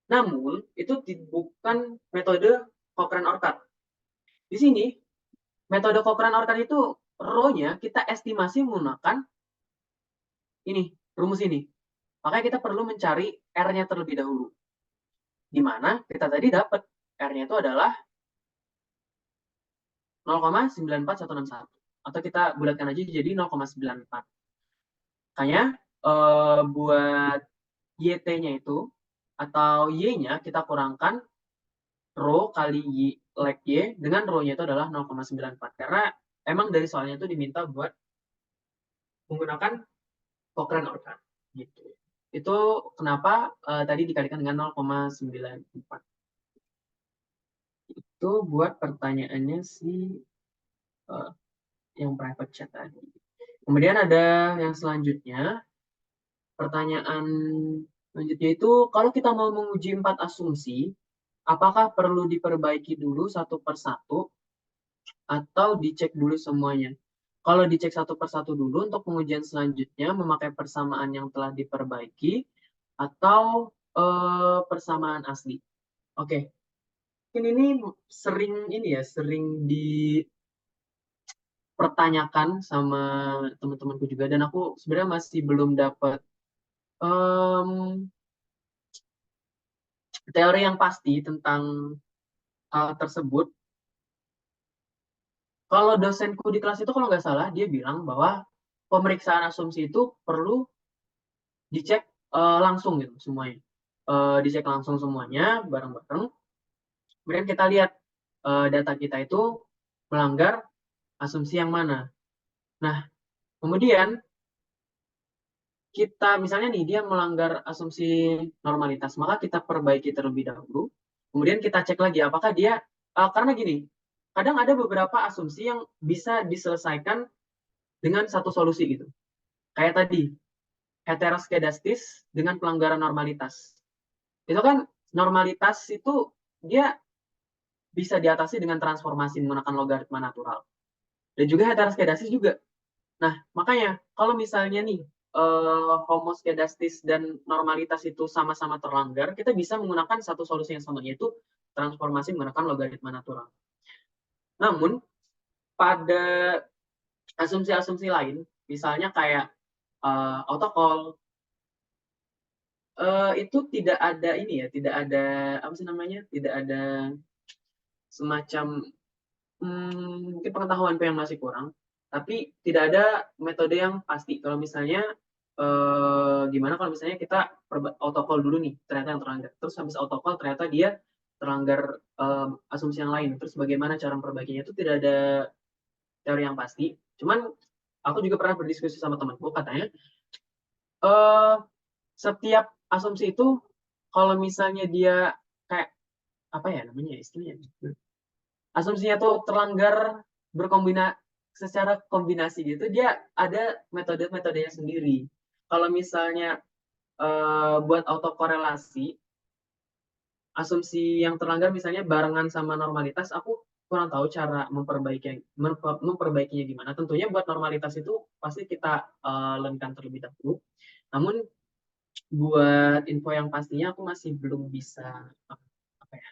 Namun, itu bukan metode Cochrane-Orcat. Di sini, metode Cochrane-Orcat itu rho-nya kita estimasi menggunakan rumus ini. Makanya kita perlu mencari R-nya terlebih dahulu. Di mana kita tadi dapat R-nya itu adalah 0,946161. Atau kita bulatkan aja jadi 0,94. Makanya buat YT-nya itu, atau Y-nya kita kurangkan rho kali lag Y dengan rho-nya itu adalah 0,94. Karena emang dari soalnya itu diminta buat menggunakan Cochrane-Orcat. Gitu. Itu kenapa tadi dikalikan dengan 0,94. Itu buat pertanyaannya si yang private chat tadi. Kemudian ada yang selanjutnya, pertanyaan selanjutnya itu, kalau kita mau menguji 4 asumsi, apakah perlu diperbaiki dulu satu per satu atau dicek dulu semuanya? Kalau dicek satu per satu dulu, untuk pengujian selanjutnya memakai persamaan yang telah diperbaiki atau persamaan asli. Oke. Ini sering dipertanyakan sama teman-temanku juga, dan aku sebenarnya masih belum dapat teori yang pasti tentang hal tersebut, kalau dosenku di kelas itu kalau nggak salah dia bilang bahwa pemeriksaan asumsi itu perlu dicek langsung gitu semuanya. Dicek langsung semuanya bareng-bareng. Kemudian kita lihat data kita itu melanggar asumsi yang mana. Nah, kemudian kita misalnya nih dia melanggar asumsi normalitas, maka kita perbaiki terlebih dahulu. Kemudian kita cek lagi apakah dia karena gini, kadang ada beberapa asumsi yang bisa diselesaikan dengan satu solusi gitu. Kayak tadi, heteroskedastis dengan pelanggaran normalitas. Itu kan normalitas itu dia bisa diatasi dengan transformasi menggunakan logaritma natural. Dan juga heteroskedastis juga. Nah, makanya kalau misalnya nih homoskedastis dan normalitas itu sama-sama terlanggar, kita bisa menggunakan satu solusi yang sama, yaitu transformasi menggunakan logaritma natural. Namun, pada asumsi-asumsi lain, misalnya kayak autocall, itu tidak ada ini ya, tidak ada apa sih namanya, tidak ada semacam mungkin pengetahuanku yang masih kurang, tapi tidak ada metode yang pasti. Kalau misalnya gimana kalau misalnya kita autocall dulu nih, ternyata yang terlanggar. Terus habis autocall ternyata dia terlanggar asumsi yang lain. Terus bagaimana cara memperbaikinya itu tidak ada teori yang pasti. Cuman aku juga pernah berdiskusi sama temanku, katanya eh setiap asumsi itu kalau misalnya dia kayak apa ya namanya istilahnya, asumsinya tuh terlanggar berkombinasi secara kombinasi gitu, dia ada metode-metodenya sendiri. Kalau misalnya buat autokorelasi asumsi yang terlanggar misalnya barengan sama normalitas, aku kurang tahu cara memperbaikinya gimana. Tentunya buat normalitas itu pasti kita lengkan terlebih dahulu. Namun buat info yang pastinya aku masih belum bisa apa ya,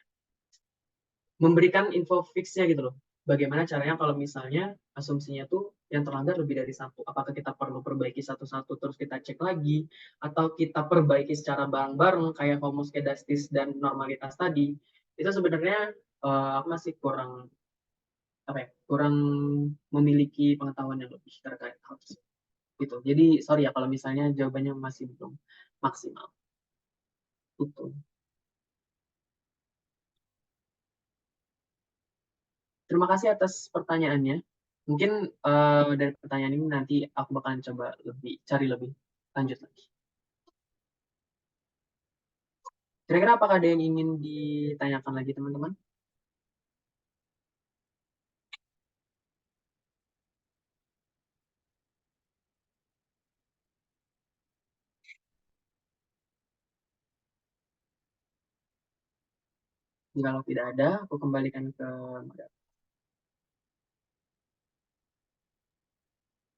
memberikan info fixnya gitu loh. Bagaimana caranya kalau misalnya asumsinya tuh yang terlanggar lebih dari satu. Apakah kita perlu perbaiki satu-satu terus kita cek lagi, atau kita perbaiki secara bareng-bareng kayak homoskedastis dan normalitas tadi. Itu sebenarnya aku masih kurang apa ya, kurang memiliki pengetahuan yang lebih terkait hal tersebut. Gitu. Jadi sorry ya kalau misalnya jawabannya masih belum maksimal. Itu. Terima kasih atas pertanyaannya. Mungkin dari pertanyaan ini nanti aku bakalan coba cari lebih lanjut lagi. Kira-kira apakah ada yang ingin ditanyakan lagi teman-teman? Kalau tidak ada, aku kembalikan ke moderator.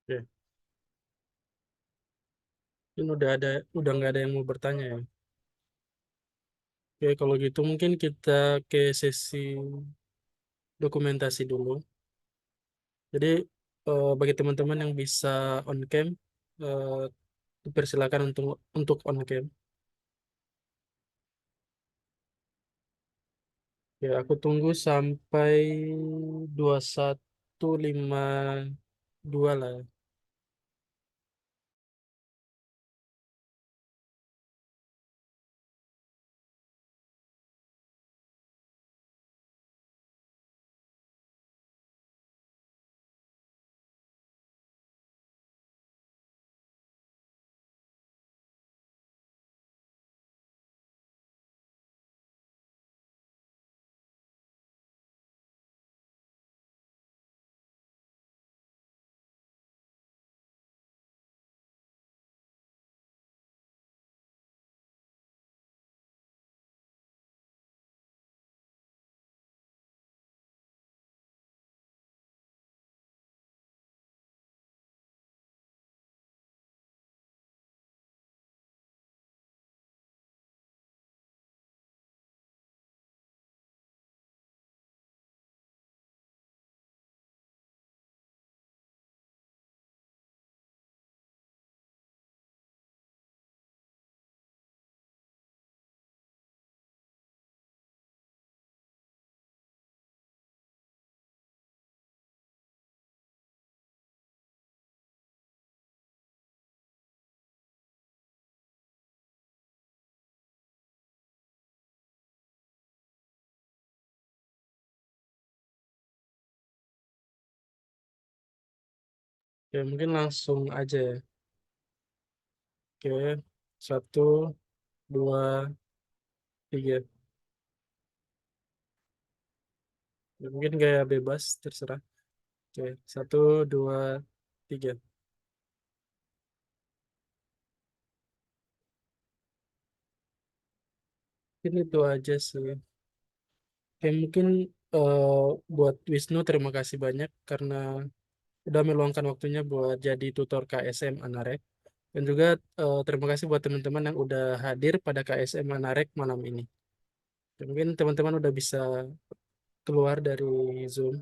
Oke. Mungkin udah nggak ada yang mau bertanya ya. Oke, kalau gitu mungkin kita ke sesi dokumentasi dulu. Jadi bagi teman-teman yang bisa on cam, eh, dipersilakan untuk on cam. Ya, aku tunggu sampai 21.52 lah. Oke, mungkin langsung aja ya. Oke, 1, 2, 3. Ya, mungkin gaya bebas, terserah. Oke, 1, 2, 3. Mungkin itu aja sih. Oke, mungkin buat Wisnu terima kasih banyak karena udah meluangkan waktunya buat jadi tutor KSM Anarek. Dan juga terima kasih buat teman-teman yang udah hadir pada KSM Anarek malam ini. Dan mungkin teman-teman udah bisa keluar dari Zoom.